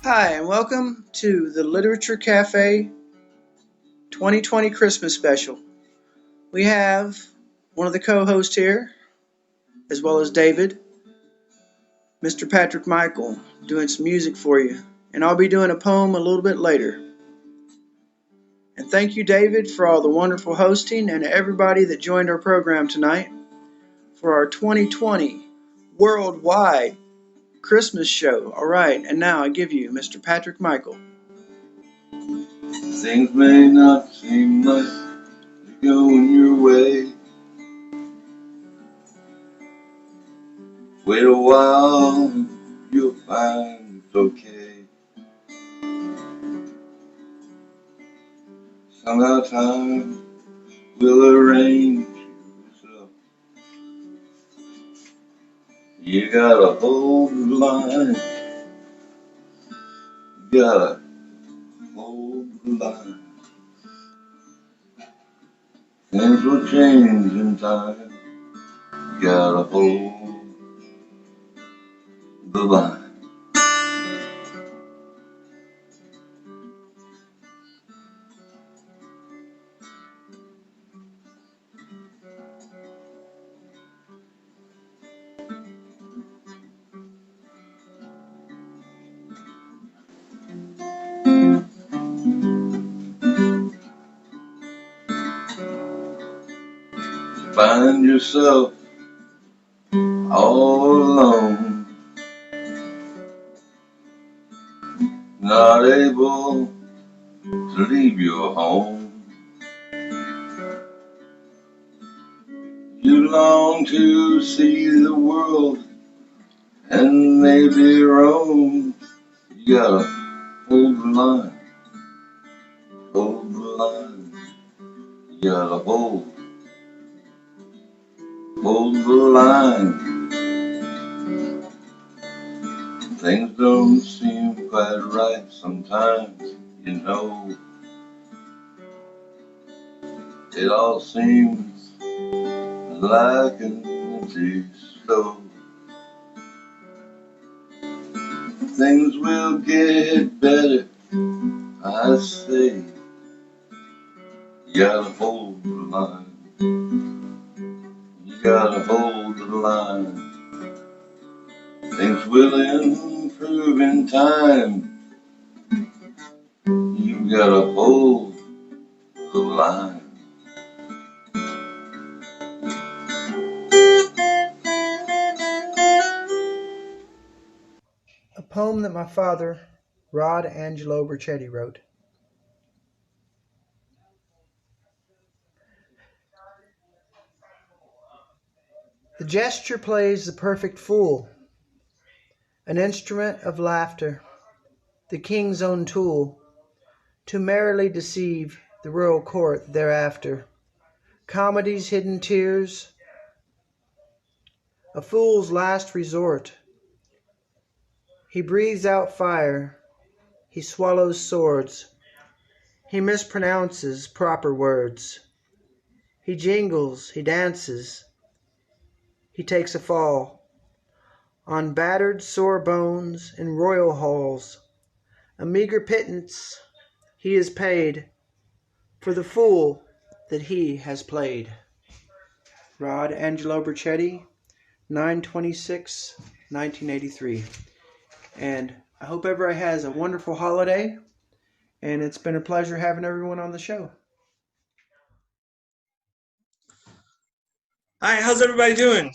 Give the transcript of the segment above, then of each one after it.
Hi, and welcome to the Literature Cafe 2020 Christmas Special. We have one of the co-hosts here, as well as David, Mr. Patrick Michael, doing some music for you. And I'll be doing a poem a little bit later. And thank you, David, for all the wonderful hosting and everybody that joined our program tonight for our 2020 worldwide Christmas show. All right, and now I give you Mr. Patrick Michael. Things may not seem like they're going your way. Wait a while, you'll find it's okay. Somehow time will arrange yourself. You gotta hold the line. You gotta hold the line. Things will change in time. You gotta hold the line. Find yourself all alone, not able to leave your home. You long to see the world and maybe roam. You gotta hold the line, hold the line. You gotta hold the line. Things don't seem quite right sometimes, you know. It all seems like an empty stove. Things will get better, I say. You gotta hold the line. You gotta hold the line. Things will improve in time. You gotta hold the line. A poem that my father, Rod Angelo Burchette, wrote. The gesture plays the perfect fool, an instrument of laughter, the king's own tool, to merrily deceive the royal court thereafter. Comedy's hidden tears, a fool's last resort. He breathes out fire, he swallows swords, he mispronounces proper words. He jingles, he dances, he takes a fall. On battered sore bones in royal halls, a meager pittance he is paid for the fool that he has played. Rod Angelo Burchette, 9/26/1983. And I hope everybody has a wonderful holiday, and it's been a pleasure having everyone on the show. Hi, how's everybody doing?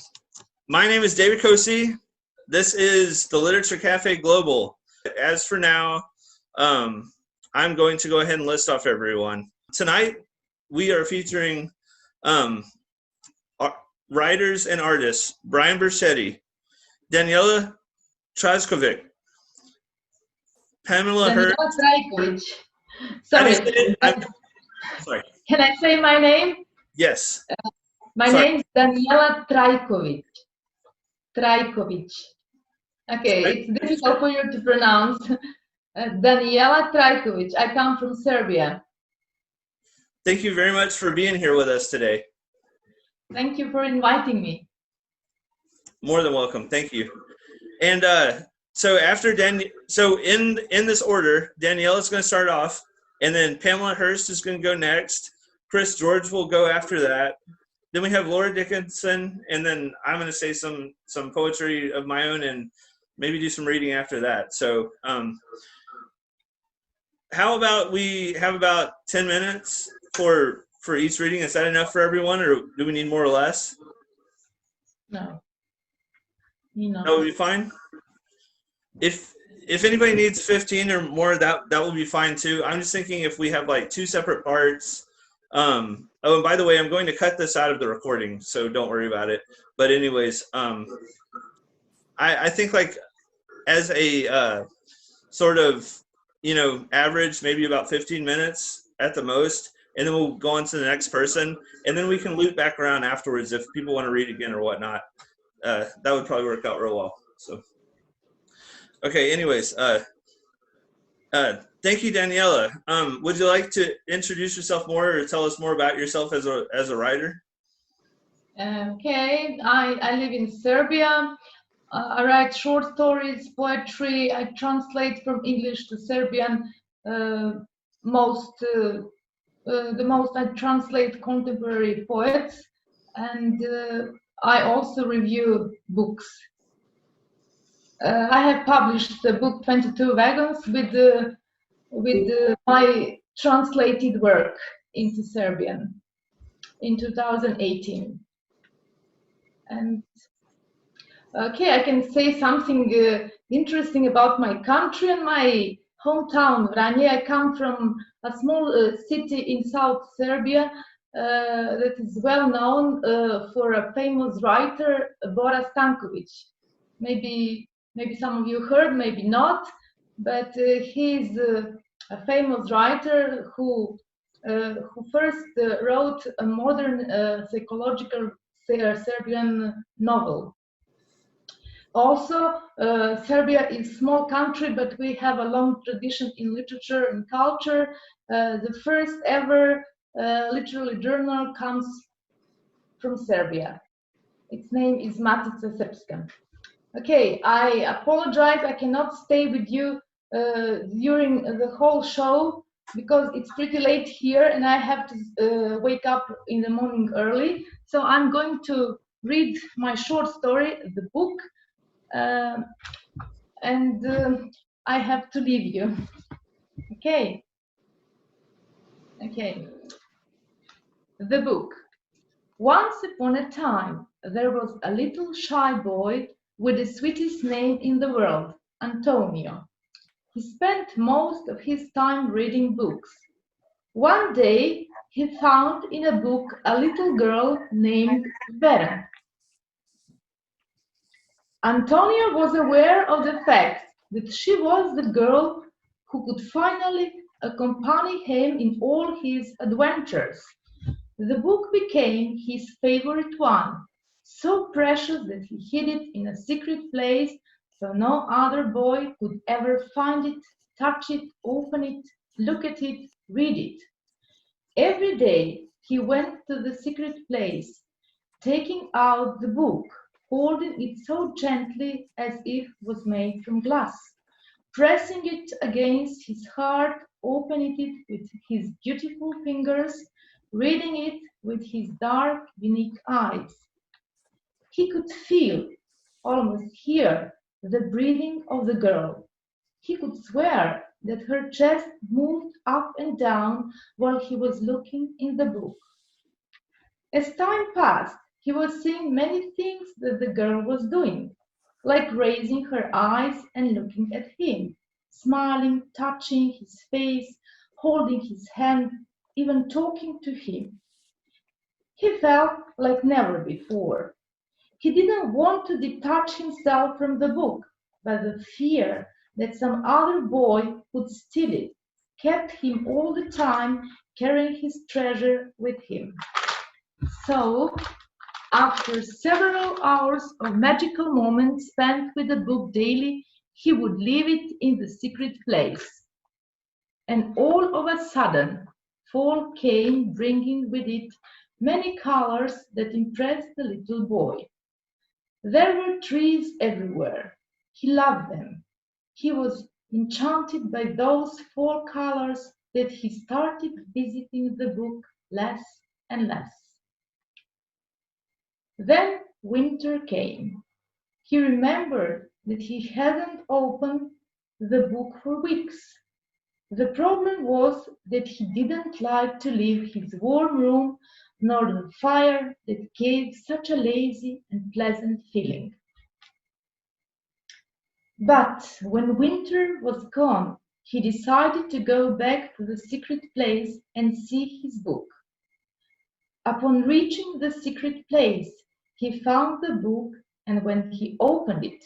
My name is David Koci. This is the Literature Cafe Global. As for now, I'm going to go ahead and list off everyone. Tonight, we are featuring writers and artists, Brian Burchette, Danijela Trajkovic, Pamela Hurst. Trajkovic. Sorry. Sorry. Can I say my name? Yes. My name is Danijela Trajkovic. Trajkovic. Okay, it's difficult for you to pronounce. Danijela Trajkovic. I come from Serbia. Thank you very much for being here with us today. Thank you for inviting me. More than welcome. Thank you. And So after so in this order, Danijela's going to start off, and then Pamela Hurst is going to go next. Chris George will go after that. Then we have Laura Dickinson, and then I'm going to say some poetry of my own and maybe do some reading after that. So how about we have about 10 minutes for each reading? Is that enough for everyone, or do we need more or less? No. No. That would be fine. If anybody needs 15 or more, that will be fine too. I'm just thinking if we have like 2 separate parts. Oh, and by the way, I'm going to cut this out of the recording, so don't worry about it. But anyways, I think like as a sort of, you know, average, maybe about 15 minutes at the most, and then we'll go on to the next person, and then we can loop back around afterwards if people want to read again or whatnot. That would probably work out real well. So, okay. Anyways, thank you, Danijela. Would you like to introduce yourself more or tell us more about yourself as a writer? Okay, I live in Serbia. I write short stories, poetry. I translate from English to Serbian. The most I translate contemporary poets, and I also review books. I have published the book 22 Wagons with my translated work into Serbian in 2018. And okay, I can say something interesting about my country and my hometown, Vranje. I come from a small city in South Serbia that is well known for a famous writer, Bora Stankovic. Maybe some of you heard, maybe not, but he's a famous writer who first wrote a modern psychological Serbian novel. Also, Serbia is a small country, but we have a long tradition in literature and culture. The first ever literary journal comes from Serbia. Its name is Matica Srpska. Okay, I apologize, I cannot stay with you during the whole show because it's pretty late here and I have to wake up in the morning early. So I'm going to read my short story, the book, and I have to leave you. Okay. The book. Once upon a time, there was a little shy boy with the sweetest name in the world, Antonio. He spent most of his time reading books. One day, he found in a book a little girl named Vera. Antonio was aware of the fact that she was the girl who could finally accompany him in all his adventures. The book became his favorite one, so precious that he hid it in a secret place so no other boy could ever find it, touch it, open it, look at it, read it. Every day he went to the secret place, taking out the book, holding it so gently as if it was made from glass, pressing it against his heart, opening it with his beautiful fingers, reading it with his dark, unique eyes. He could feel, almost hear, the breathing of the girl. He could swear that her chest moved up and down while he was looking in the book. As time passed, he was seeing many things that the girl was doing, like raising her eyes and looking at him, smiling, touching his face, holding his hand, even talking to him. He felt like never before. He didn't want to detach himself from the book, but the fear that some other boy would steal it kept him all the time carrying his treasure with him. So, after several hours of magical moments spent with the book daily, he would leave it in the secret place. And all of a sudden, fall came bringing with it many colors that impressed the little boy. There were trees everywhere. He loved them. he was enchanted by those fall colors that he started visiting the book less and less. Then winter came. He remembered that he hadn't opened the book for weeks. The problem was that he didn't like to leave his warm room nor the fire that gave such a lazy and pleasant feeling. But when winter was gone, he decided to go back to the secret place and see his book. Upon reaching the secret place, he found the book, and when he opened it,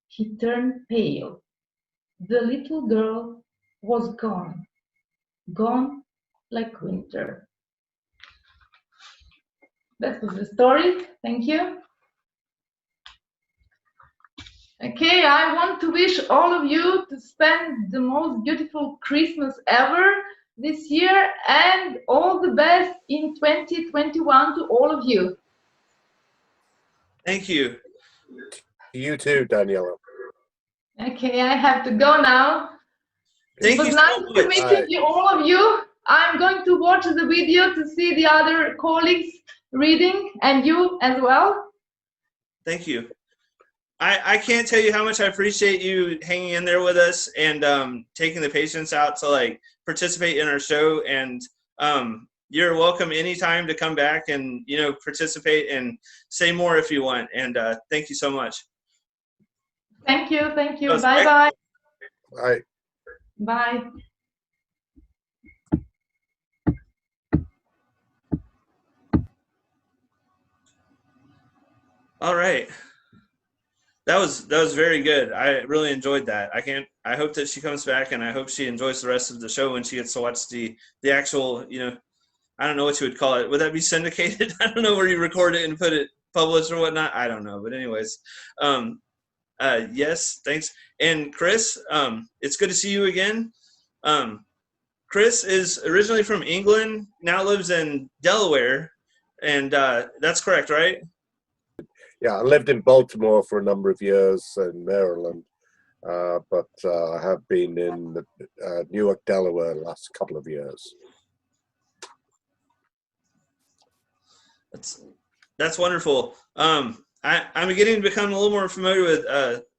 he turned pale. The little girl was gone, gone like winter. That was the story. Thank you. Okay, I want to wish all of you to spend the most beautiful Christmas ever this year, and all the best in 2021 to all of you. Thank you. You too, Danijela. Okay, I have to go now. Thank It was you nice so to much. meet you, all of you. I'm going to watch the video to see the other colleagues reading, and you as well. Thank you. I can't tell you how much I appreciate you hanging in there with us and taking the patience out to like participate in our show. And you're welcome anytime to come back and, you know, participate and say more if you want. And thank you so much. Thank you. Thank you. Bye. Bye-bye. Bye. Bye. All right. That was very good. I really enjoyed that. I hope that she comes back, and I hope she enjoys the rest of the show when she gets to watch the actual, you know, I don't know what you would call it. Would that be syndicated? I don't know where you record it and put it published or whatnot. I don't know. But anyways, yes, thanks. And Chris, it's good to see you again. Chris is originally from England, now lives in Delaware, and that's correct, right? Yeah, I lived in Baltimore for a number of years in Maryland, but I have been in Newark, Delaware the last couple of years. That's wonderful. I'm beginning to become a little more familiar with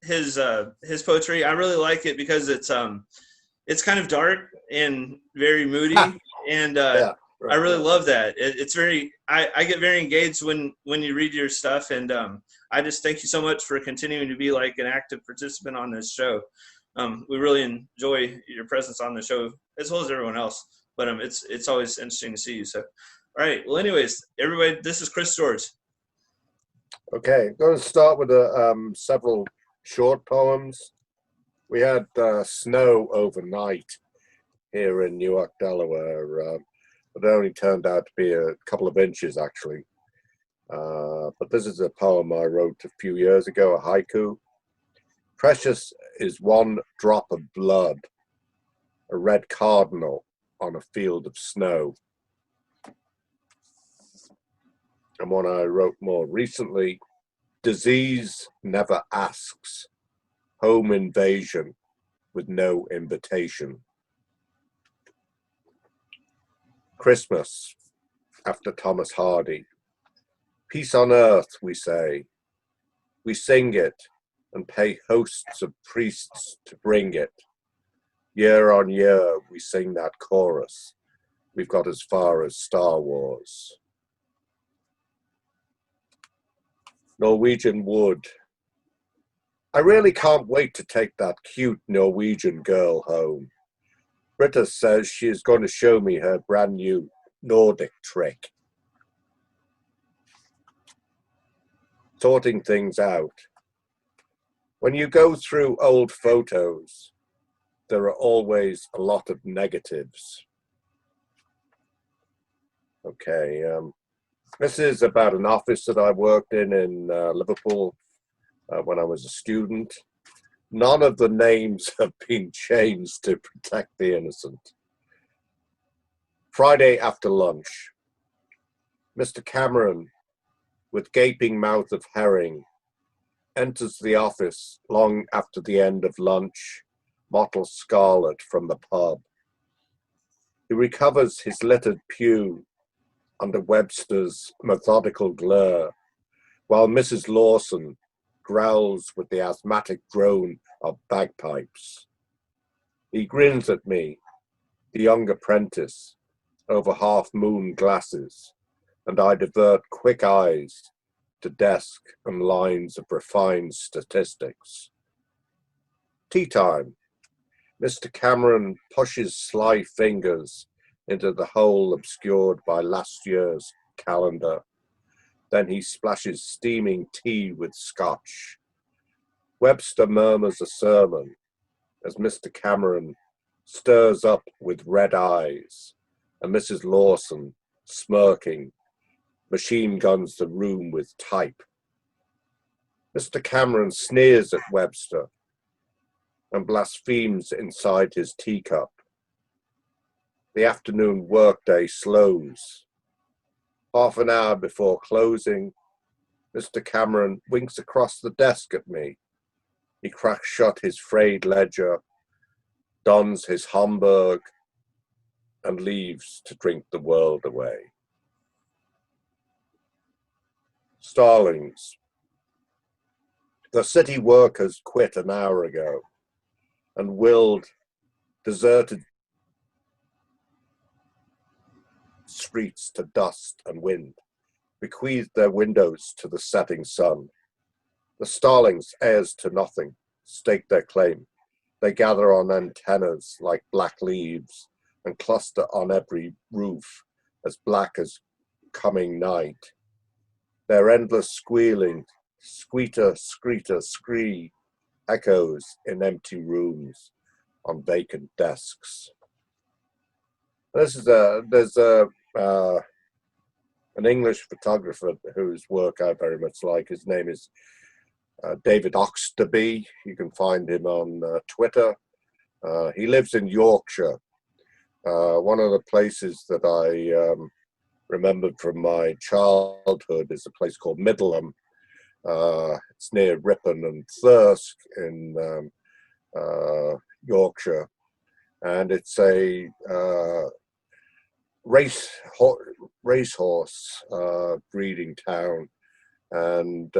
his poetry. I really like it because it's kind of dark and very moody, and Yeah, right, I really love that. It's very I get very engaged when you read your stuff, and I just thank you so much for continuing to be like an active participant on this show. We really enjoy your presence on the show as well as everyone else. But it's always interesting to see you. So, all right. Well, anyways, everybody, this is Chris George. Okay, I'm going to start with several short poems. We had snow overnight here in Newark, Delaware. It only turned out to be a couple of inches, actually. But this is a poem I wrote a few years ago, a haiku. Precious is one drop of blood, a red cardinal on a field of snow. And one I wrote more recently, disease never asks, home invasion with no invitation. Christmas, after Thomas Hardy. Peace on earth, we say. We sing it and pay hosts of priests to bring it. Year on year, we sing that chorus. We've got as far as Star Wars. Norwegian wood. I really can't wait to take that cute Norwegian girl home. Britta says she is going to show me her brand new Nordic trick. Sorting things out. When you go through old photos, there are always a lot of negatives. Okay, this is about an office that I worked in Liverpool when I was a student. None of the names have been changed to protect the innocent. Friday after lunch. Mr. Cameron, with gaping mouth of herring, enters the office long after the end of lunch mottled scarlet from the pub. He recovers his littered pew under Webster's methodical glare, while Mrs. Lawson growls with the asthmatic drone of bagpipes. He grins at me, the young apprentice, over half-moon glasses, and I divert quick eyes to desk and lines of refined statistics. Tea time. Mr. Cameron pushes sly fingers into the hole obscured by last year's calendar. Then he splashes steaming tea with scotch. Webster murmurs a sermon as Mr. Cameron stirs up with red eyes, and Mrs. Lawson, smirking, machine guns the room with type. Mr. Cameron sneers at Webster and blasphemes inside his teacup. The afternoon workday slows. Half an hour before closing, Mr. Cameron winks across the desk at me. He cracks shut his frayed ledger, dons his Homburg, and leaves to drink the world away. Starlings. The city workers quit an hour ago and willed deserted streets to dust and wind, bequeathed their windows to the setting sun. The starlings, heirs to nothing, stake their claim. They gather on antennas like black leaves and cluster on every roof as black as coming night. Their endless squealing, squeeter, screeter, scree, echoes in empty rooms on vacant desks. There's an English photographer whose work I very much like. His name is David Oxtoby. You can find him on Twitter. He lives in Yorkshire. One of the places that I remembered from my childhood is a place called Middleham. It's near Ripon and Thirsk in Yorkshire, and it's a racehorse breeding town. And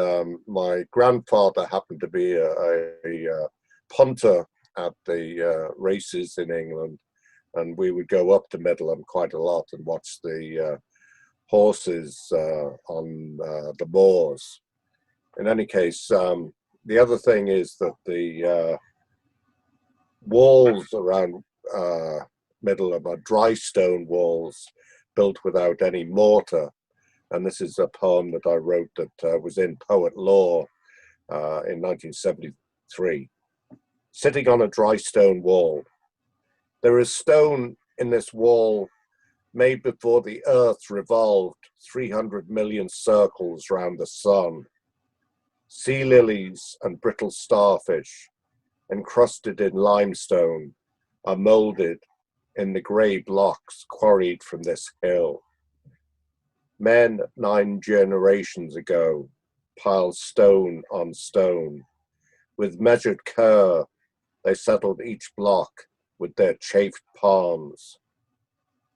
my grandfather happened to be a punter at the races in England, and we would go up to Middleham quite a lot and watch the horses on the moors. In any case, the other thing is that the walls around Middleham are dry stone walls built without any mortar. And this is a poem that I wrote that was in Poet Law in 1973. Sitting on a dry stone wall. There is stone in this wall made before the earth revolved 300 million circles round the sun. Sea lilies and brittle starfish, encrusted in limestone, are molded in the grey blocks quarried from this hill. Men 9 generations ago piled stone on stone. With measured care, they settled each block with their chafed palms.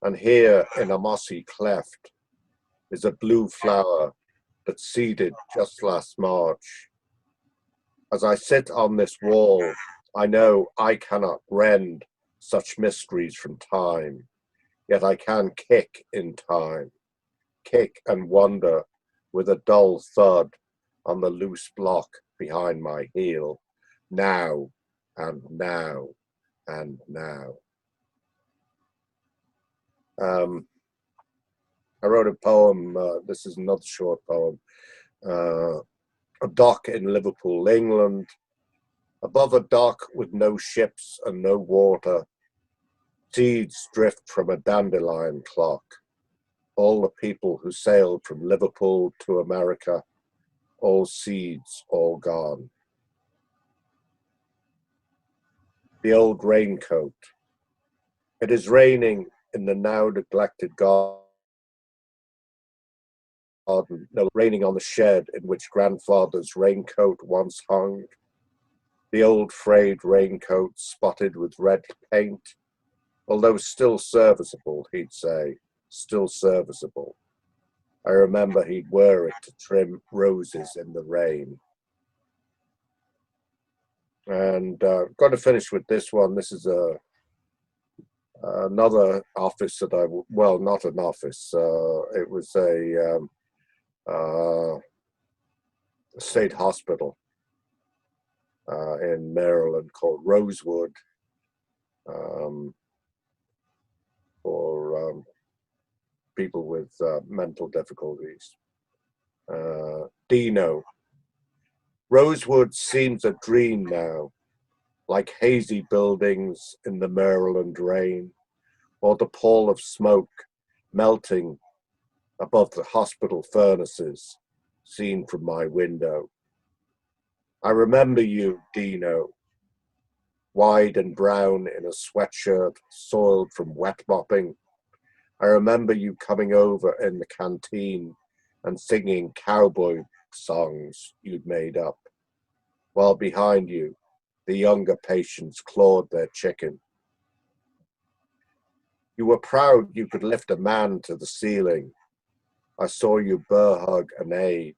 And here in a mossy cleft is a blue flower that seeded just last March. As I sit on this wall, I know I cannot rend such mysteries from time, yet I can kick in time, kick and wonder with a dull thud on the loose block behind my heel, now and now and now. I wrote a poem, this is another short poem, a dock in Liverpool, England. Above a dock with no ships and no water, seeds drift from a dandelion clock. All the people who sailed from Liverpool to America, all seeds, all gone. The Old Raincoat. It is raining in the now neglected garden, no, raining on the shed in which grandfather's raincoat once hung. The old frayed raincoat spotted with red paint, although still serviceable, he'd say, still serviceable. I remember he'd wear it to trim roses in the rain. And going to finish with this one. This is another office that well, not an office. It was a state hospital in Maryland called Rosewood for people with mental difficulties. Dino. Rosewood seems a dream now, like hazy buildings in the Maryland rain, or the pall of smoke melting above the hospital furnaces seen from my window. I remember you, Dino, wide and brown in a sweatshirt soiled from wet mopping. I remember you coming over in the canteen and singing cowboy songs you'd made up, while behind you, the younger patients clawed their chicken. You were proud you could lift a man to the ceiling. I saw you bear hug an aide.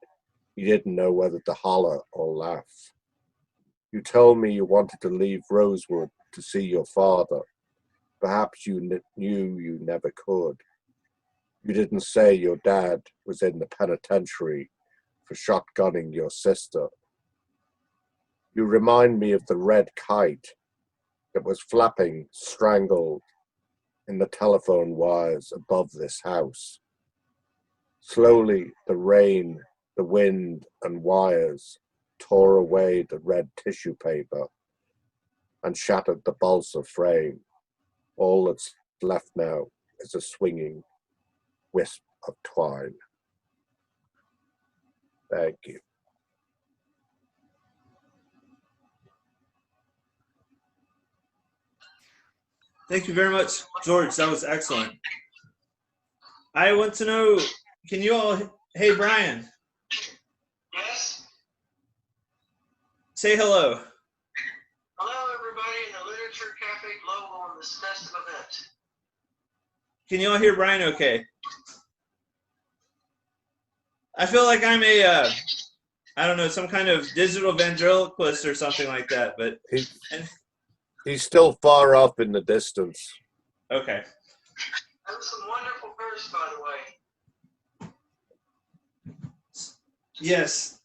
You didn't know whether to holler or laugh. You told me you wanted to leave Rosewood to see your father. Perhaps you knew you never could. You didn't say your dad was in the penitentiary for shotgunning your sister. You remind me of the red kite that was flapping strangled in the telephone wires above this house. Slowly, the rain, the wind, and wires tore away the red tissue paper and shattered the balsa frame. All that's left now is a swinging wisp of twine. Thank you. Thank you very much, George. That was excellent. I want to know, can you all, hey, Brian. Yes? Say hello. Hello, everybody in the Literature Cafe Global on this festive event. Can you all hear Brian okay? I feel like I'm a, I don't know, some kind of digital ventriloquist or something like that, but. He's still far off in the distance. Okay. That was some wonderful verse, by the way. Yes.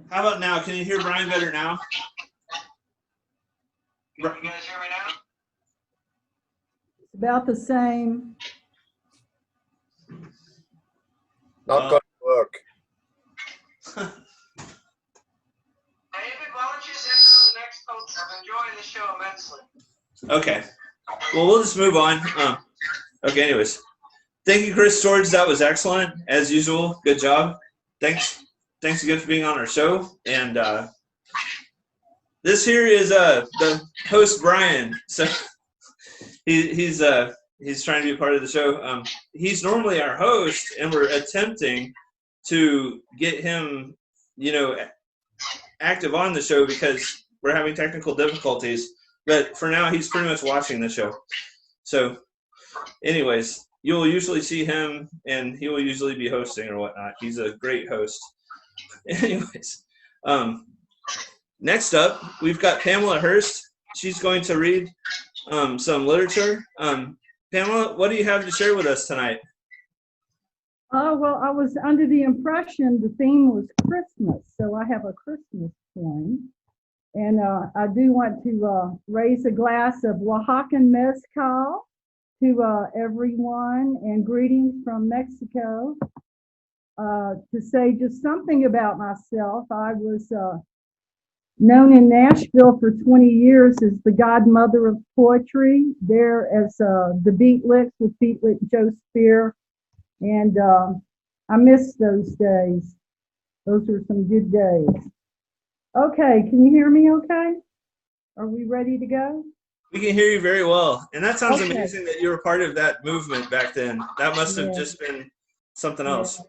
How about now? Can you hear Brian better now? Can you guys hear me now? About the same. Not going to work. David, why don't you just intro the next post? I'm enjoying the show immensely. Okay. Well, we'll just move on. Okay, anyways. Thank you, Chris George. That was excellent. As usual, good job. Thanks again for being on our show. And this here is the host, Brian. So he's trying to be a part of the show. He's normally our host, and we're attempting to get him, active on the show because we're having technical difficulties. But for now, he's pretty much watching the show. So, anyways, you'll usually see him, and he will usually be hosting or whatnot. He's a great host. Anyways, next up, we've got Pamela Hurst. She's going to read some literature. Pamela, what do you have to share with us tonight? Well, I was under the impression the theme was Christmas, so I have a Christmas poem. And I do want to raise a glass of Oaxacan mezcal to everyone, and greetings from Mexico. To say just something about myself, I was known in Nashville for 20 years as the godmother of poetry, there as the Beatliks with Beatlik Joe Spear, and I miss those days. Those were some good days. Okay, can you hear me okay? Are we ready to go? We can hear you very well. And that sounds Okay. amazing that you were part of that movement back then. That must have Yeah. just been something Yeah. else.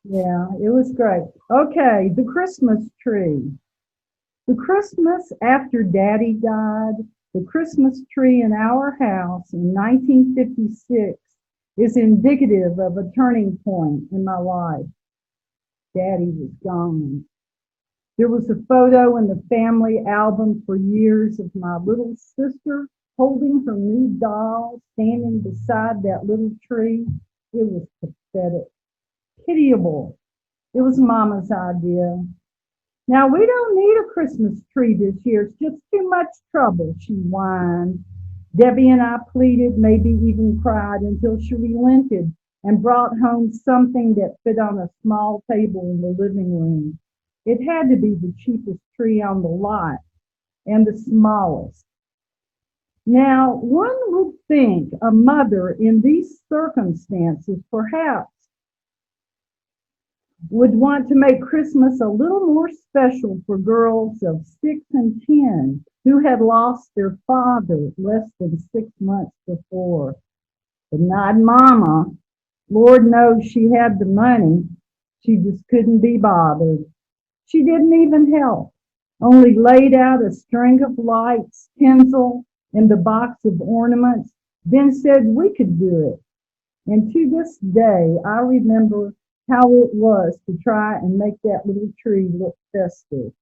Yeah, it was great. Okay, the Christmas tree. The Christmas after Daddy died, the Christmas tree in our house in 1956 is indicative of a turning point in my life. Daddy was gone. There was a photo in the family album for years of my little sister holding her new doll, standing beside that little tree. It was pathetic, pitiable. It was Mama's idea. Now, we don't need a Christmas tree this year. It's just too much trouble, she whined. Debbie and I pleaded, maybe even cried, until she relented and brought home something that fit on a small table in the living room. It had to be the cheapest tree on the lot and the smallest. Now, one would think a mother in these circumstances perhaps would want to make Christmas a little more special for girls of 6 and 10 who had lost their father less than 6 months before. But not Mama. Lord knows she had the money. She just couldn't be bothered. She didn't even help, only laid out a string of lights, tinsel, and the box of ornaments, then said we could do it. And to this day, I remember how it was to try and make that little tree look festive.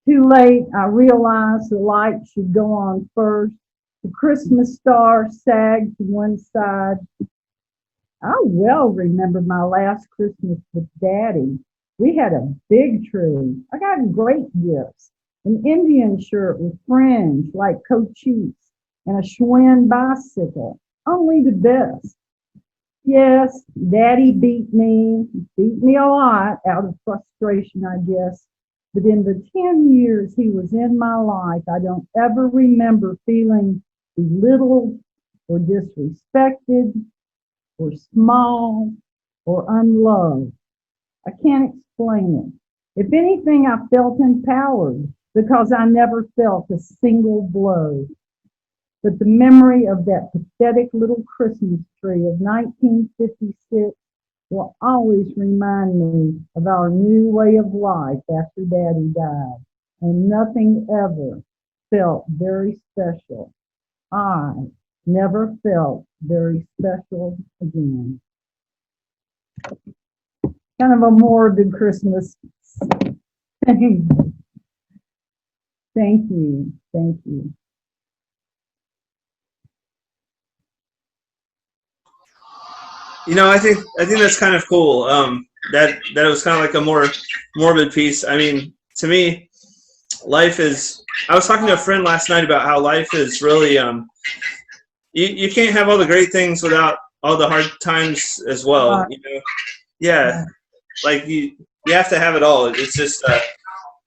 Too late, I realized the light should go on first. The Christmas star sagged to one side. I well remember my last Christmas with Daddy. We had a big tree. I got great gifts. An Indian shirt with fringe like Koci and a Schwinn bicycle. Only the best. Yes, Daddy beat me a lot out of frustration, I guess. But in the 10 years he was in my life, I don't ever remember feeling belittled or disrespected or small or unloved. I can't explain it. If anything, I felt empowered because I never felt a single blow. But the memory of that pathetic little Christmas tree of 1956 will always remind me of our new way of life after Daddy died. And nothing ever felt very special. I never felt very special again. Kind of a morbid Christmas thing. Thank you. Thank you. You know, I think that's kind of cool. That it was kind of like a more morbid piece. I mean, to me, life is. I was talking to a friend last night about how life is really. You can't have all the great things without all the hard times as well. You know, yeah, like you have to have it all. It's just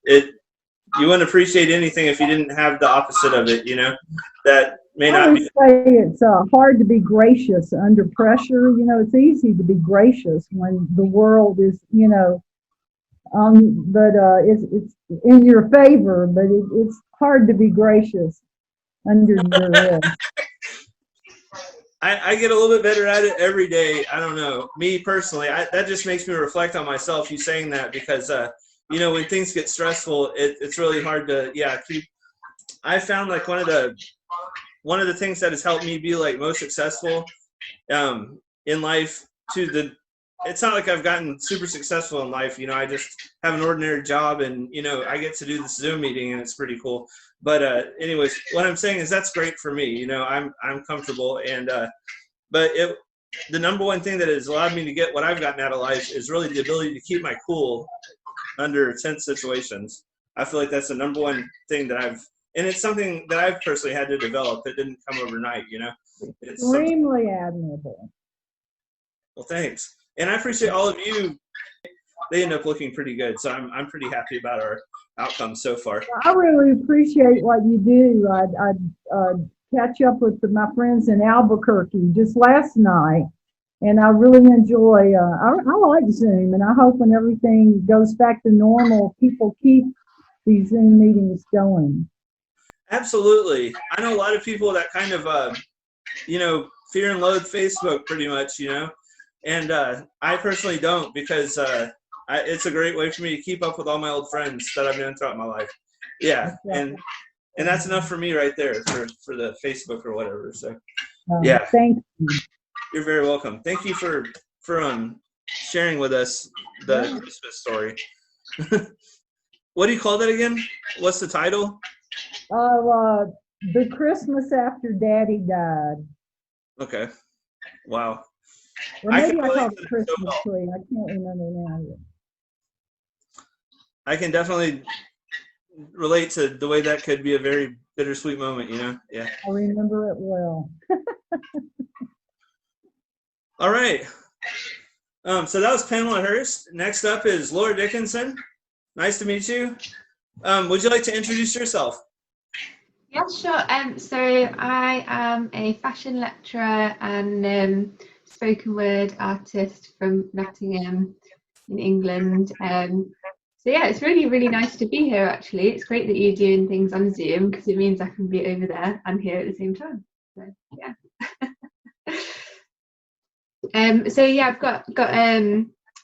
you wouldn't appreciate anything if you didn't have the opposite of it. You know, that may not be. I would say it's hard to be gracious under pressure. You know, it's easy to be gracious when the world is, you know, but it's in your favor. But it's hard to be gracious under duress. I get a little bit better at it every day. I don't know. Me personally, that just makes me reflect on myself, you saying that, because, you know, when things get stressful, it's really hard to, keep. I found like one of the things that has helped me be like most successful in life it's not like I've gotten super successful in life. You know, I just have an ordinary job and, you know, I get to do this Zoom meeting and it's pretty cool. But anyways, what I'm saying is that's great for me. You know, I'm comfortable and but the number one thing that has allowed me to get what I've gotten out of life is really the ability to keep my cool under tense situations. I feel like that's the number one thing that and it's something that I've personally had to develop. It didn't come overnight, you know. It's extremely admirable. Well, thanks. And I appreciate all of you. They end up looking pretty good, so I'm pretty happy about our outcome so far. I really appreciate what you do. I catch up with my friends in Albuquerque just last night, and I really enjoy. I like Zoom, and I hope when everything goes back to normal, people keep these Zoom meetings going. Absolutely. I know a lot of people that kind of, you know, fear and loathe Facebook pretty much, you know, and I personally don't, because it's a great way for me to keep up with all my old friends that I've known throughout my life. Yeah, and that's enough for me right there for the Facebook or whatever. So yeah, Thank you. you're very welcome. Thank you for sharing with us the Christmas story. What do you call that again? What's the title? The Christmas after Daddy died. Okay. Wow. Or maybe I call it Christmas tree. I can't remember now. I can definitely relate to the way that could be a very bittersweet moment, you know? Yeah. I remember it well. All right. So that was Pamela Hurst. Next up is Laura Dickinson. Nice to meet you. Would you like to introduce yourself? Yeah, sure. So I am a fashion lecturer and spoken word artist from Nottingham in England. So yeah, it's really, really nice to be here, actually. It's great that you're doing things on Zoom, because it means I can be over there and here at the same time. So yeah. So yeah, I've got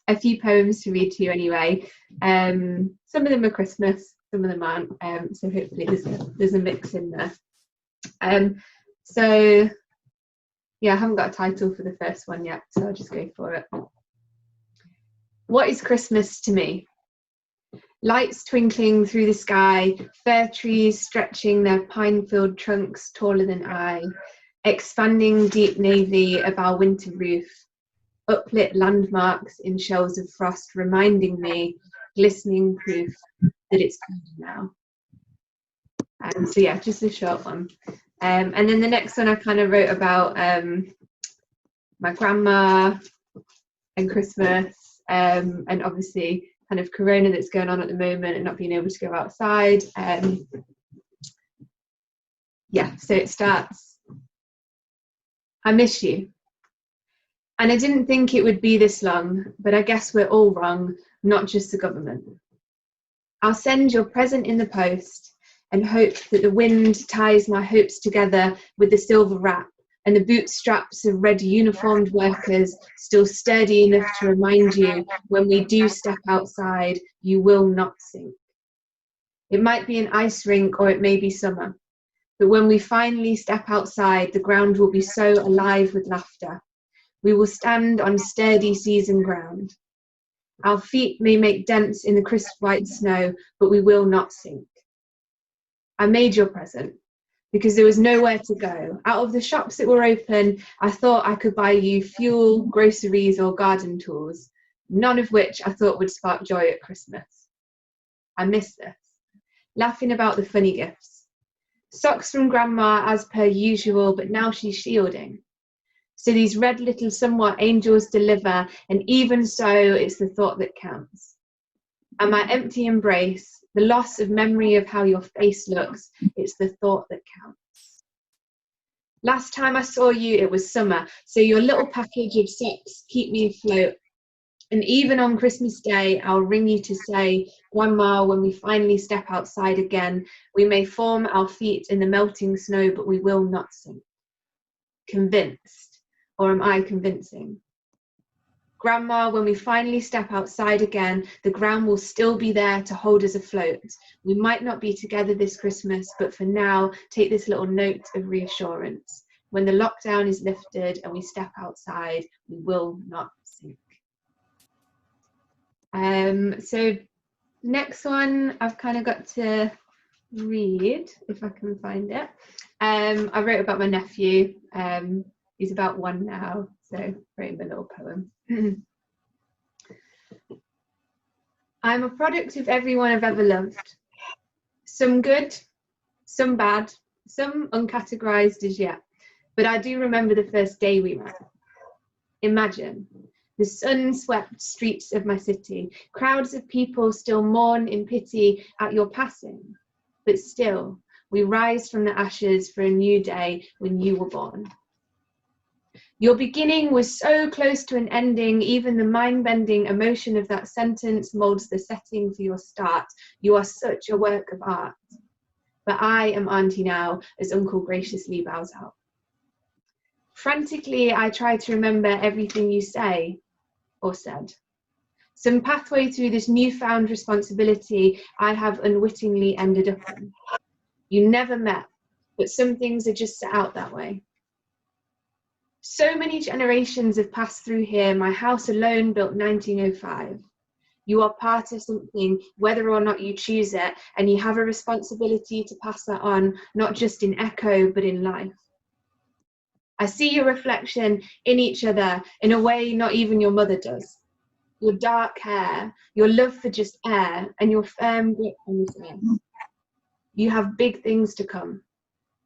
a few poems to read to you anyway. Some of them are Christmas, some of them aren't. So hopefully there's a mix in there. So yeah, I haven't got a title for the first one yet, so I'll just go for it. What is Christmas to me? Lights twinkling through the sky, fir trees stretching their pine-filled trunks taller than I, expanding deep navy of our winter roof, uplit landmarks in shells of frost reminding me, glistening proof that it's coming now. So yeah, just a short one. And then the next one I kind of wrote about my grandma and Christmas, and obviously kind of Corona that's going on at the moment and not being able to go outside. Yeah, so it starts. I miss you. And I didn't think it would be this long, but I guess we're all wrong, not just the government. I'll send your present in the post and hope that the wind ties my hopes together with the silver wrap and the bootstraps of red uniformed workers still sturdy enough to remind you when we do step outside, you will not sink. It might be an ice rink or it may be summer, but when we finally step outside, the ground will be so alive with laughter. We will stand on sturdy seasoned ground. Our feet may make dents in the crisp white snow, but we will not sink. I made your present because there was nowhere to go. Out of the shops that were open, I thought I could buy you fuel, groceries, or garden tools, none of which I thought would spark joy at Christmas. I miss this, laughing about the funny gifts. Socks from Grandma as per usual, but now she's shielding. So these red little somewhat angels deliver, and even so, it's the thought that counts. And my empty embrace, the loss of memory of how your face looks, it's the thought that counts. Last time I saw you, it was summer, so your little package of socks keep me afloat. And even on Christmas Day, I'll ring you to say, Grandma, when we finally step outside again, we may form our feet in the melting snow, but we will not sink. Convinced. Or am I convincing? Grandma, when we finally step outside again, the ground will still be there to hold us afloat. We might not be together this Christmas, but for now, take this little note of reassurance. When the lockdown is lifted and we step outside, we will not sink. So next one, I've kind of got to read, if I can find it. I wrote about my nephew. He's about 1 now, so I wrote him a little poem. I'm a product of everyone I've ever loved. Some good, some bad, some uncategorized as yet. But I do remember the first day we met. Imagine the sun-swept streets of my city, crowds of people still mourn in pity at your passing. But still, we rise from the ashes for a new day when you were born. Your beginning was so close to an ending, even the mind-bending emotion of that sentence molds the setting for your start. You are such a work of art. but I am Auntie now, as Uncle graciously bows out. Frantically, I try to remember everything you say or said. Some pathway through this newfound responsibility I have unwittingly ended up in. You never met, but some things are just set out that way. So many generations have passed through here, my house alone built 1905. You are part of something, whether or not you choose it, and you have a responsibility to pass that on, not just in echo, but in life. I see your reflection in each other in a way not even your mother does. Your dark hair, your love for just air, and your firm grip on this earth. You have big things to come.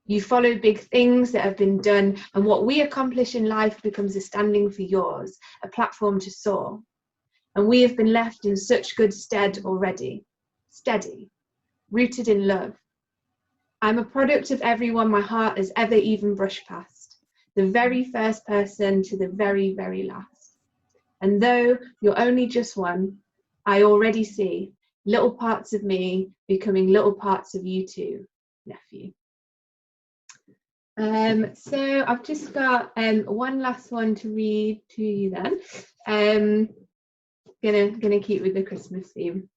You follow big things that have been done, and what we accomplish in life becomes a standing for yours, a platform to soar. And we have been left in such good stead already, steady, rooted in love. I'm a product of everyone my heart has ever even brushed past, the very first person to the very, very last. And though you're only just one, I already see little parts of me becoming little parts of you too, nephew. So I've just got one last one to read to you then. Gonna keep with the Christmas theme.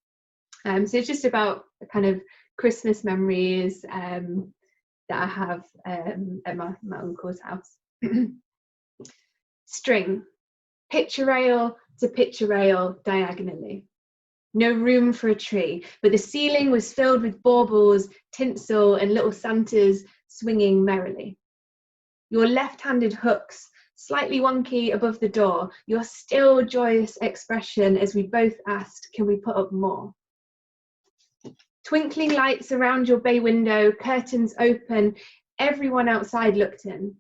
So it's just about kind of Christmas memories that I have at my uncle's house. String, picture rail to picture rail diagonally. No room for a tree, but the ceiling was filled with baubles, tinsel, and little Santas swinging merrily. Your left-handed hooks, slightly wonky above the door, your still joyous expression as we both asked, can we put up more? Twinkling lights around your bay window, curtains open, everyone outside looked in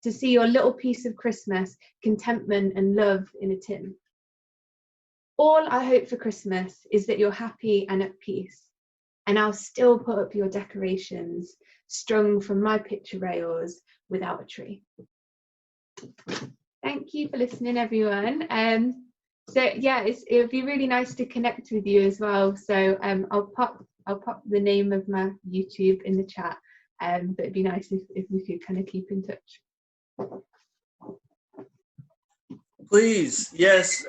to see your little piece of Christmas, contentment and love in a tin. All I hope for Christmas is that you're happy and at peace, and I'll still put up your decorations, strung from my picture rails without a tree. Thank you for listening, everyone. So yeah, it would be really nice to connect with you as well. So I'll pop the name of my YouTube in the chat. But it'd be nice if we could kind of keep in touch. Please, yes.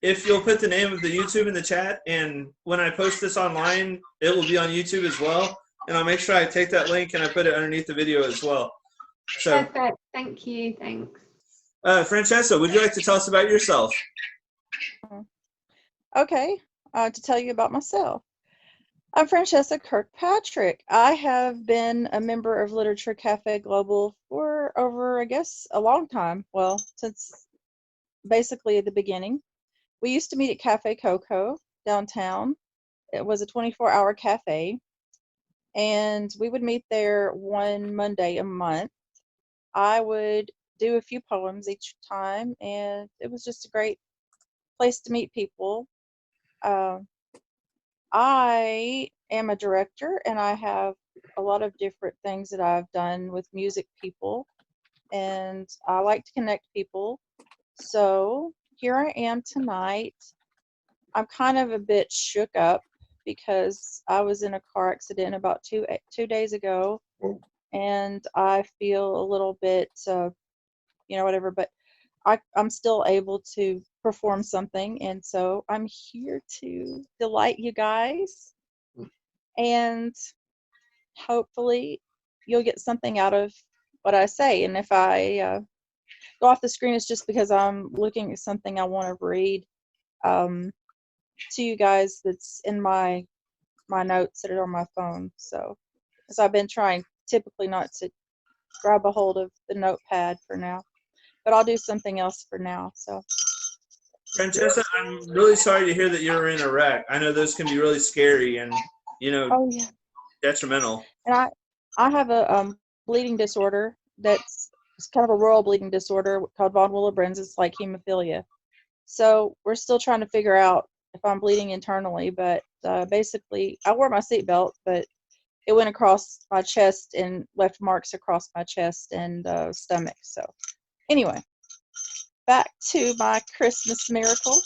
If you'll put the name of the YouTube in the chat, and when I post this online, it will be on YouTube as well. And I'll make sure I take that link and I put it underneath the video as well. So, perfect. Thank you. Thanks. Francesca, would you like to tell us about yourself? Okay, to tell you about myself. I'm Francesca Kirkpatrick. I have been a member of Literature Cafe Global for over, I guess, a long time. Well, since basically the beginning. We used to meet at Cafe Coco downtown. It was a 24-hour cafe, and we would meet there one Monday a month. I would do a few poems each time, and it was just a great place to meet people. I am a director, and I have a lot of different things that I've done with music people, and I like to connect people. So here I am tonight. I'm kind of a bit shook up because I was in a car accident about two days ago, and I feel a little bit, whatever, but I'm still able to perform something, and so I'm here to delight you guys, and hopefully you'll get something out of what I say. And if I go off the screen, it's just because I'm looking at something I want to read to you guys that's in my notes that are on my phone. So, because I've been trying typically not to grab a hold of the notepad for now, but I'll do something else for now. So, Francesca, I'm really sorry to hear that you were in a wreck. I know those can be really scary and, oh yeah, detrimental. And I have a bleeding disorder it's kind of a rural bleeding disorder called von Willebrand's. It's like hemophilia. So we're still trying to figure out if I'm bleeding internally, but basically I wore my seatbelt, but it went across my chest and left marks across my chest and stomach. So anyway, back to my Christmas miracle.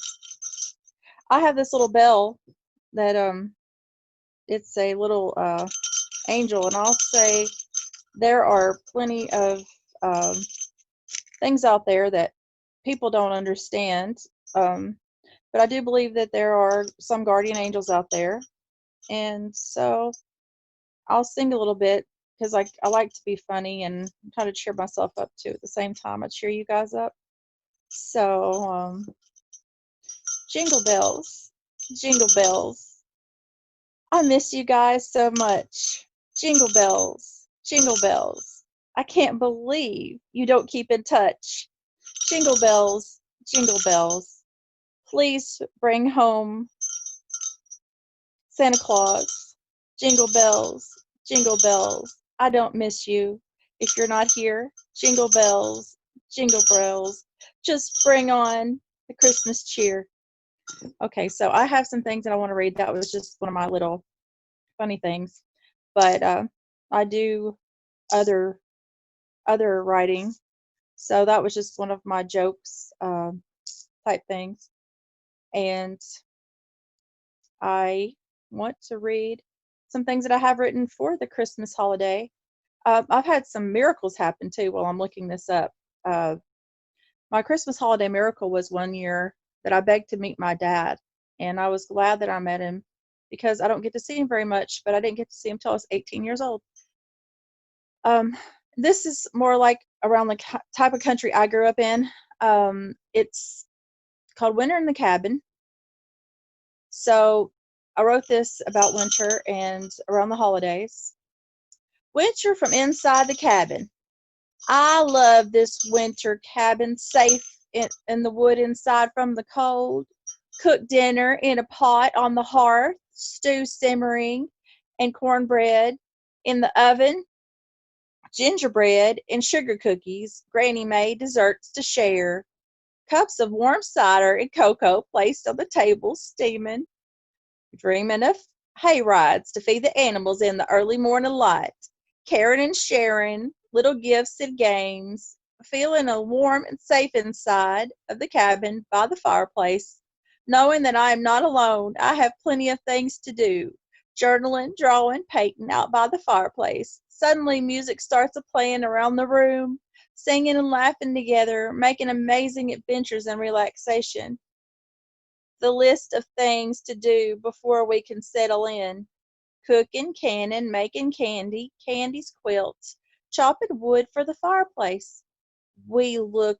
I have this little bell that it's a little angel, and I'll say there are plenty of things out there that people don't understand. But I do believe that there are some guardian angels out there. And so I'll sing a little bit because I like to be funny and kind of cheer myself up too at the same time. I cheer you guys up. So, jingle bells, jingle bells. I miss you guys so much. Jingle bells, jingle bells. I can't believe you don't keep in touch. Jingle bells, jingle bells. Please bring home Santa Claus. Jingle bells, jingle bells. I don't miss you. If you're not here, jingle bells, jingle bells. Just bring on the Christmas cheer. Okay, so I have some things that I want to read. That was just one of my little funny things. But I do other writing. So that was just one of my jokes type things. And I want to read some things that I have written for the Christmas holiday. I've had some miracles happen too while I'm looking this up. My Christmas holiday miracle was one year that I begged to meet my dad, and I was glad that I met him because I don't get to see him very much, but I didn't get to see him till I was 18 years old. This is more like around the type of country I grew up in. It's called Winter in the Cabin. So I wrote this about winter and around the holidays. Winter from inside the cabin. I love this winter cabin, safe in the wood inside from the cold. Cook dinner in a pot on the hearth, stew simmering, and cornbread in the oven, gingerbread and sugar cookies. Granny made desserts to share. Cups of warm cider and cocoa placed on the table, steaming. Dreaming of hay rides to feed the animals in the early morning light. Caring and sharing little gifts and games. Feeling warm and safe inside of the cabin by the fireplace. Knowing that I am not alone, I have plenty of things to do. Journaling, drawing, painting out by the fireplace. Suddenly music starts playing around the room. Singing and laughing together, making amazing adventures and relaxation. The list of things to do before we can settle in. Cooking, canning, making candy, candies, quilts, chopping wood for the fireplace. We look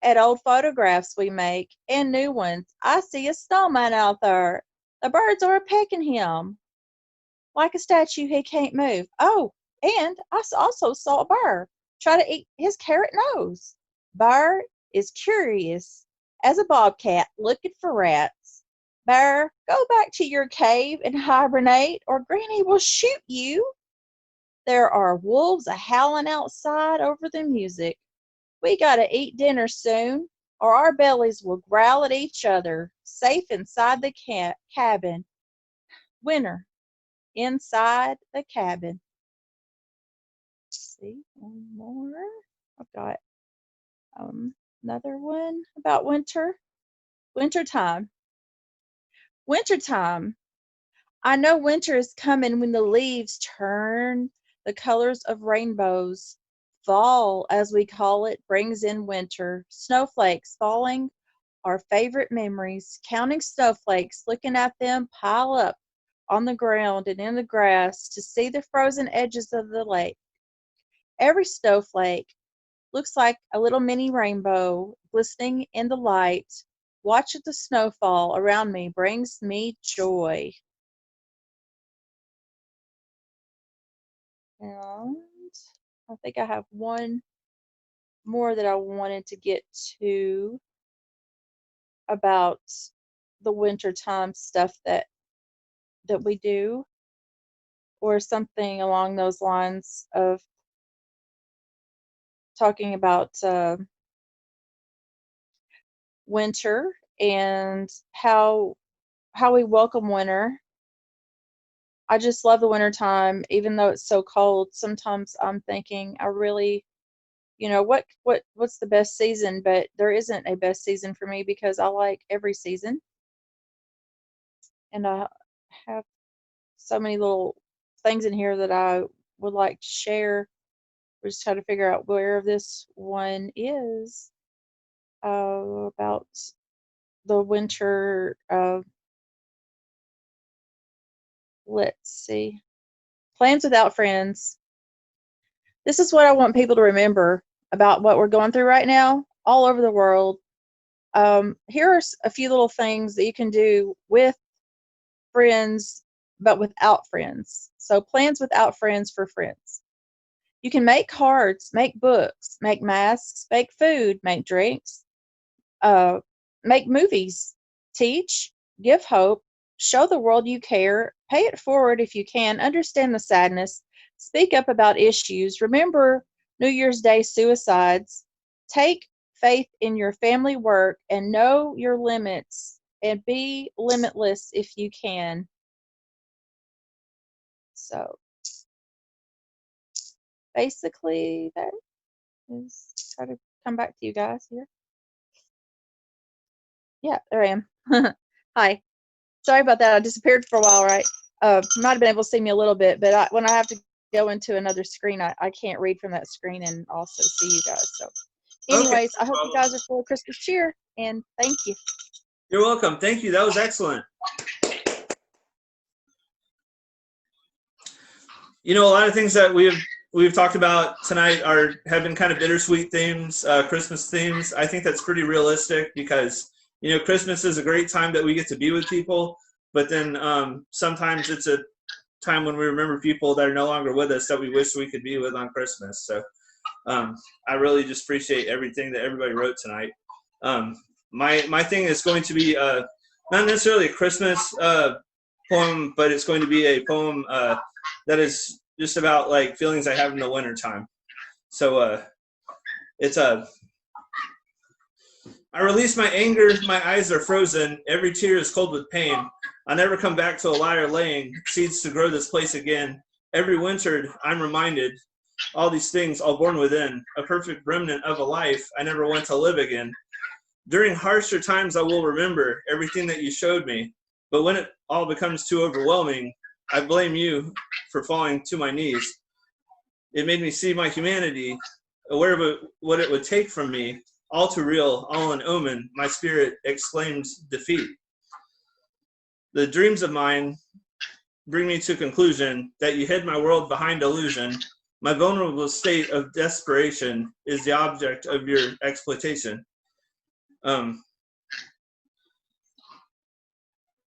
at old photographs we make and new ones. I see a snowman out there. The birds are pecking him like a statue he can't move. Oh, and I also saw a bear try to eat his carrot nose. Bear is curious as a bobcat looking for rats. Bear, go back to your cave and hibernate, or Granny will shoot you. There are wolves howling outside over the music. We gotta eat dinner soon, or our bellies will growl at each other. Safe inside the cabin. Winter inside the cabin. Let's see, one more. I've got another one about winter. Wintertime. Wintertime. I know winter is coming when the leaves turn the colors of rainbows. Fall, as we call it, brings in winter. Snowflakes falling, our favorite memories. Counting snowflakes, looking at them pile up on the ground and in the grass to see the frozen edges of the lake. Every snowflake looks like a little mini rainbow glistening in the light. Watching the snowfall around me brings me joy. And I think I have one more that I wanted to get to about the wintertime stuff that we do, or something along those lines of talking about winter and how we welcome winter. I just love the winter time, even though it's so cold. Sometimes I'm thinking I really, what's the best season? But there isn't a best season for me because I like every season. And I have so many little things in here that I would like to share. We're just trying to figure out where this one is about the winter. Let's see. Plans without friends. This is what I want people to remember about what we're going through right now all over the world. Here are a few little things that you can do with friends, but without friends. So plans without friends for friends. You can make cards, make books, make masks, make food, make drinks, make movies, teach, give hope, show the world you care, pay it forward if you can, understand the sadness, speak up about issues, remember New Year's Day suicides, take faith in your family work, and know your limits, and be limitless if you can. So basically that is, try to come back to you guys here. Yeah, there I am. Hi. Sorry about that. I disappeared for a while, right? You might have been able to see me a little bit, but when I have to go into another screen, I can't read from that screen and also see you guys. So anyways, I hope you guys are full of Christmas cheer, and thank you. You're welcome. Thank you. That was excellent. You know, a lot of things that we've talked about tonight have been kind of bittersweet themes, Christmas themes. I think that's pretty realistic because, you know, Christmas is a great time that we get to be with people, but then sometimes it's a time when we remember people that are no longer with us that we wish we could be with on Christmas. So I really just appreciate everything that everybody wrote tonight. My thing is going to be not necessarily a Christmas poem, but it's going to be a poem that is just about like feelings I have in the winter time. So it's I release my anger, my eyes are frozen, every tear is cold with pain. I'll never come back to a liar laying seeds to grow this place again. Every winter I'm reminded, all these things all born within, a perfect remnant of a life I never want to live again. During harsher times I will remember everything that you showed me, but when it all becomes too overwhelming, I blame you for falling to my knees. It made me see my humanity, aware of what it would take from me. All too real, all an omen, my spirit exclaims defeat. The dreams of mine bring me to conclusion that you hid my world behind illusion. My vulnerable state of desperation is the object of your exploitation. And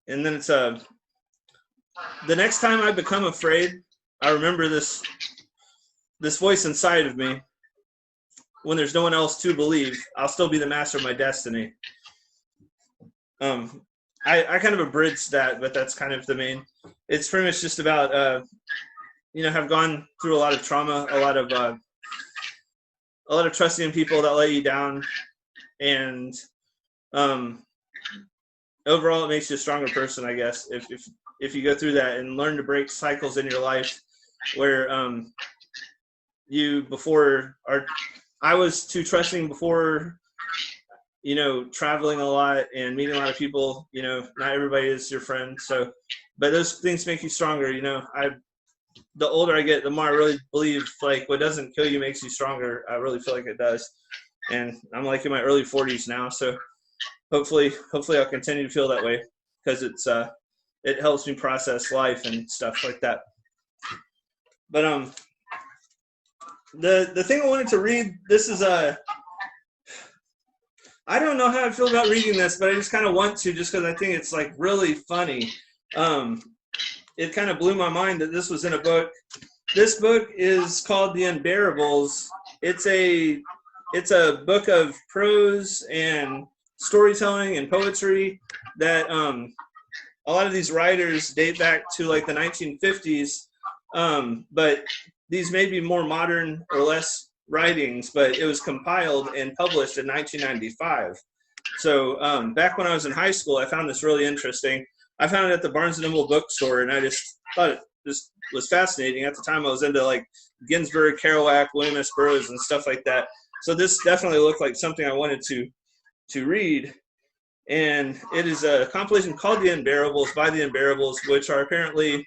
then it's the next time I become afraid, I remember this voice inside of me. When there's no one else to believe, I'll still be the master of my destiny. I kind of abridged that, but that's kind of the main. It's pretty much just about you know, have gone through a lot of trauma, a lot of trusting in people that let you down, and overall it makes you a stronger person, I guess, if you go through that and learn to break cycles in your life where I was too trusting before, you know, traveling a lot and meeting a lot of people. You know, not everybody is your friend. So, but those things make you stronger. You know, the older I get, the more I really believe like what doesn't kill you makes you stronger. I really feel like it does. And I'm like in my early 40s now. So hopefully I'll continue to feel that way because it helps me process life and stuff like that. But the thing I wanted to read, this is I don't know how I feel about reading this, but I just kind of want to just because I think it's like really funny. It kind of blew my mind that this was in a book. This book is called The Unbearables. It's a book of prose and storytelling and poetry that a lot of these writers date back to like the 1950s, but these may be more modern or less writings, but it was compiled and published in 1995. So back when I was in high school, I found this really interesting. I found it at the Barnes & Noble bookstore, and I just thought it just was fascinating. At the time, I was into like Ginsberg, Kerouac, William S. Burroughs, and stuff like that. So this definitely looked like something I wanted to read. And it is a compilation called The Unbearables by The Unbearables, which are apparently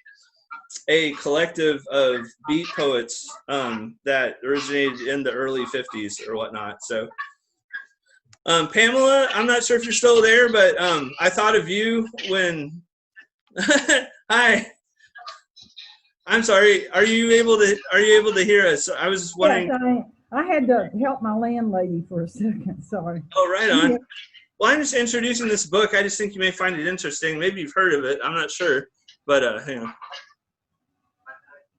a collective of beat poets that originated in the early 50s or whatnot. So Pamela, I'm not sure if you're still there, but I thought of you when hi. I'm sorry. Are you able to hear us? I was wondering. Yes, I had to help my landlady for a second. Sorry. Oh, right on. Yeah. Well, I'm just introducing this book. I just think you may find it interesting. Maybe you've heard of it. I'm not sure, but hang on.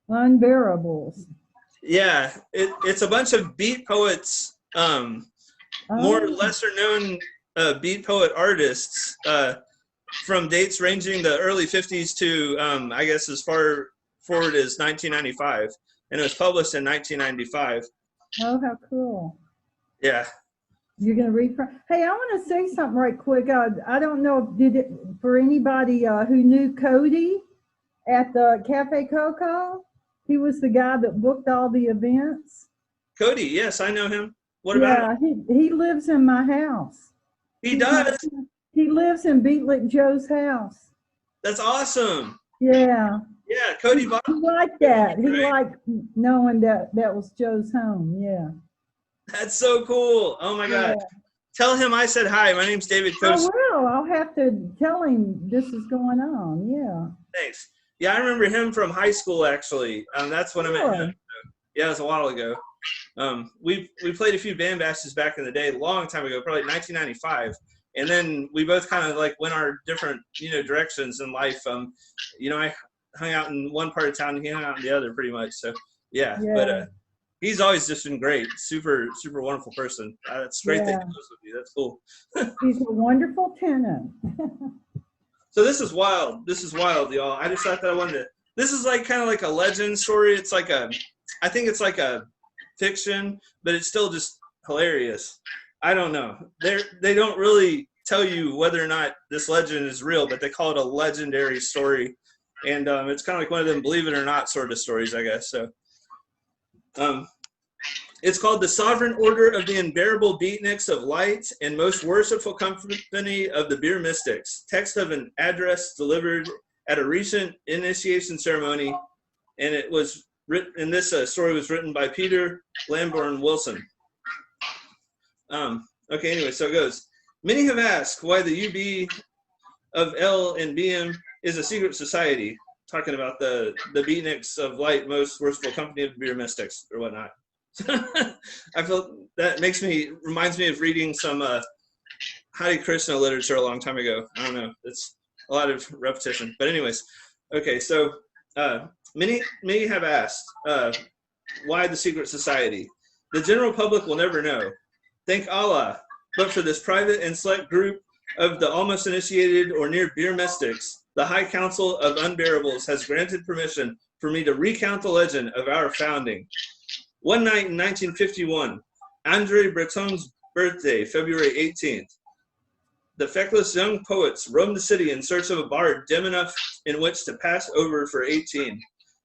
Unbearables. Yeah, it's a bunch of beat poets, more lesser known beat poet artists from dates ranging the early 50s to I guess as far forward as 1995, and it was published in 1995. Oh, how cool. Yeah. You're going to read from, hey, I want to say something right quick. I don't know, for anybody who knew Cody at the Cafe Coco, he was the guy that booked all the events. Cody, yes, I know him. What about him? He lives in my house. He does? He lives in Beatlick Joe's house. That's awesome. Yeah. Yeah, Cody bought. He liked that. He liked knowing that was Joe's home. Yeah. That's so cool. Oh my God. Yeah. Tell him I said hi. My name's David Koci. I will. I'll have to tell him this is going on. Yeah. Thanks. Yeah, I remember him from high school, actually. That's when I met him. Yeah, it was a while ago. We played a few band bashes back in the day, a long time ago, probably 1995. And then we both kind of like went our different, directions in life. I hung out in one part of town, and he hung out in the other pretty much. So, yeah. But he's always just been great. Super, super wonderful person. It's great that he lives with you. That's cool. He's a wonderful tenant. So this is wild. This is wild, y'all. I just thought that I wanted to. This is like kind of like a legend story. It's like I think it's like a fiction, but it's still just hilarious. I don't know. They don't really tell you whether or not this legend is real, but they call it a legendary story, and it's kind of like one of them believe it or not sort of stories, I guess. So, it's called The Sovereign Order of the Unbearable Beatniks of Light and Most Worshipful Company of the Beer Mystics. Text of an address delivered at a recent initiation ceremony, and it was written. And this story was written by Peter Lamborn Wilson. Okay, anyway, so it goes. Many have asked why the UB of L and BM is a secret society. Talking about the Beatniks of Light, Most Worshipful Company of the Beer Mystics, or whatnot. I feel that reminds me of reading some Hare Krishna literature a long time ago. I don't know. It's a lot of repetition. But anyways, okay, so many have asked why the secret society. The general public will never know. Thank Allah. But for this private and select group of the almost initiated or near beer mystics, the High Council of Unbearables has granted permission for me to recount the legend of our founding. One night in 1951, André Breton's birthday, February 18th, the feckless young poets roamed the city in search of a bard dim enough in which to pass over for 18.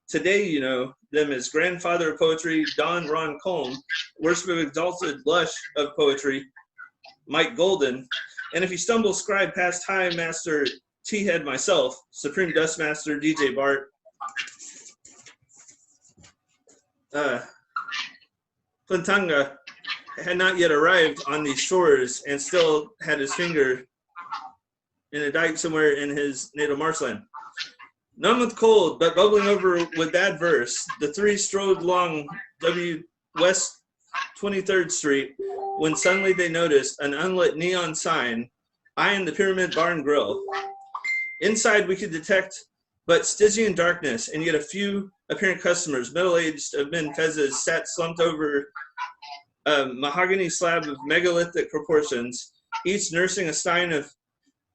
Today, you know them as grandfather of poetry, Don Ron Colm, worship of exalted lush of poetry, Mike Golden, and if you stumble, scribe past High Master T-Head myself, Supreme Dustmaster DJ Bart, Plantanga had not yet arrived on these shores and still had his finger in a dike somewhere in his natal marshland. Numb with cold, but bubbling over with bad verse, the three strode along West 23rd Street when suddenly they noticed an unlit neon sign eyeing the Pyramid Bar and Grill. Inside we could detect but Stygian darkness, and yet a few apparent customers, middle-aged men fezzes, sat slumped over a mahogany slab of megalithic proportions, each nursing a stein of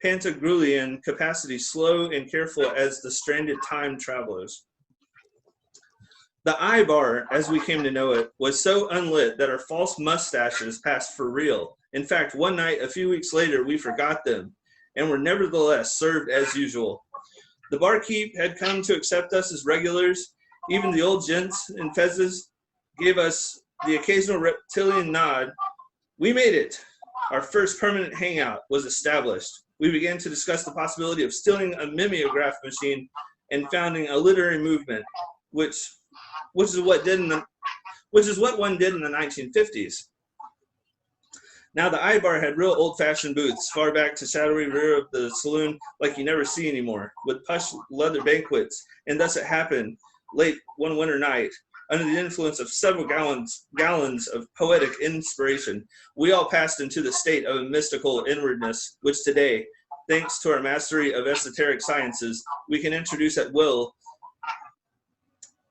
Pantagruelian capacity, slow and careful as the stranded time travelers. The eye bar, as we came to know it, was so unlit that our false mustaches passed for real. In fact, one night, a few weeks later, we forgot them, and were nevertheless served as usual. The barkeep had come to accept us as regulars. Even the old gents in fezzes gave us the occasional reptilian nod. We made it. Our first permanent hangout was established. We began to discuss the possibility of stealing a mimeograph machine and founding a literary movement, which is what one did in the 1950s. Now the Ibar had real old-fashioned booths, far back to shadowy rear of the saloon like you never see anymore, with plush leather banquets, and thus it happened, late one winter night, under the influence of several gallons of poetic inspiration, we all passed into the state of a mystical inwardness, which today, thanks to our mastery of esoteric sciences, we can introduce at will,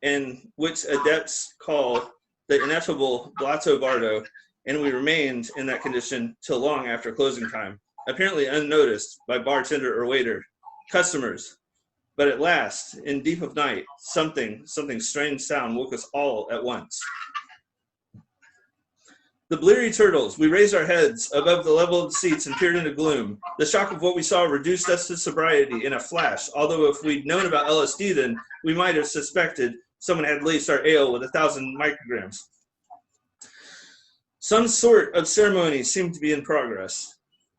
and which adepts call the ineffable Blotto Bardo, and we remained in that condition till long after closing time, apparently unnoticed by bartender or waiter, customers. But at last, in deep of night, something strange sound woke us all at once. The bleary turtles, we raised our heads above the level of the seats and peered into gloom. The shock of what we saw reduced us to sobriety in a flash, although if we'd known about LSD then, we might have suspected someone had laced our ale with 1,000 micrograms. Some sort of ceremony seemed to be in progress.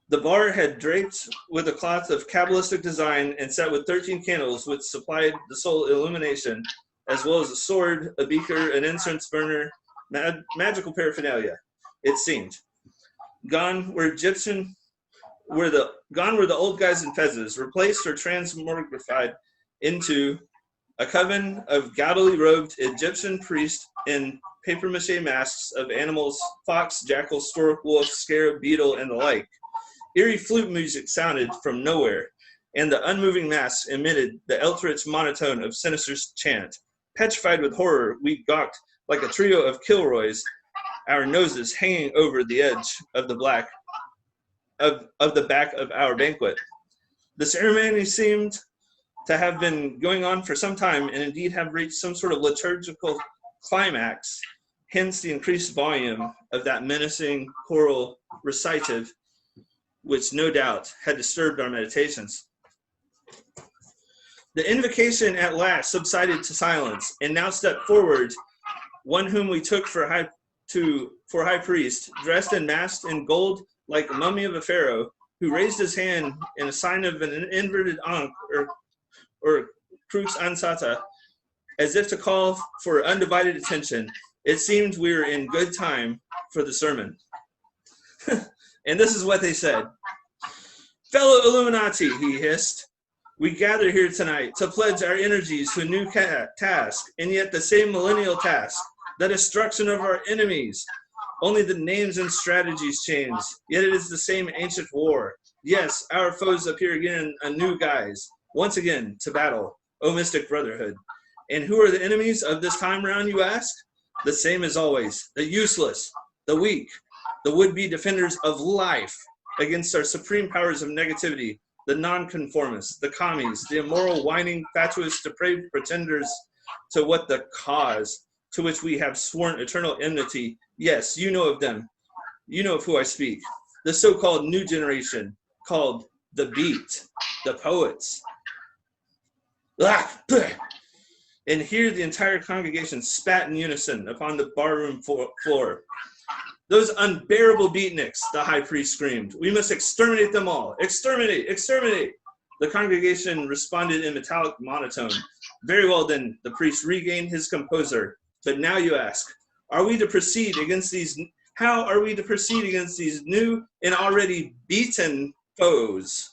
The bar had draped with a cloth of Kabbalistic design and set with 13 candles which supplied the sole illumination, as well as a sword, a beaker, an incense burner, magical paraphernalia, it seemed. Gone were the old guys in fezzes, replaced or transmogrified into a coven of gaudily robed Egyptian priests in papier-mâché masks of animals, fox, jackal, stork, wolf, scarab, beetle, and the like. Eerie flute music sounded from nowhere, and the unmoving masks emitted the eldritch monotone of sinister chant. Petrified with horror, we gawked like a trio of Kilroys, our noses hanging over the edge of the back of our banquet. The ceremony seemed to have been going on for some time and indeed have reached some sort of liturgical climax, hence the increased volume of that menacing choral recitative, which no doubt had disturbed our meditations. The invocation at last subsided to silence, and now stepped forward one whom we took for high priest, dressed and masked in gold like a mummy of a pharaoh, who raised his hand in a sign of an inverted ankh or crux ansata, as if to call for undivided attention. It seemed we were in good time for the sermon. And this is what they said. Fellow Illuminati, he hissed, we gather here tonight to pledge our energies to a new task, and yet the same millennial task, the destruction of our enemies. Only the names and strategies change, yet it is the same ancient war. Yes, our foes appear again in a new guise, once again to battle, O mystic brotherhood. And who are the enemies of this time round, you ask? The same as always, the useless, the weak, the would-be defenders of life against our supreme powers of negativity, the nonconformists, the commies, the immoral, whining, fatuous, depraved pretenders to what the cause to which we have sworn eternal enmity. Yes, you know of them. You know of who I speak. The so-called new generation, called the beat, the poets. And here the entire congregation spat in unison upon the barroom floor. Those unbearable beatniks, the high priest screamed. We must exterminate them all. Exterminate, exterminate. The congregation responded in metallic monotone. Very well then, the priest regained his composure. But now you ask, how are we to proceed against these new and already beaten foes?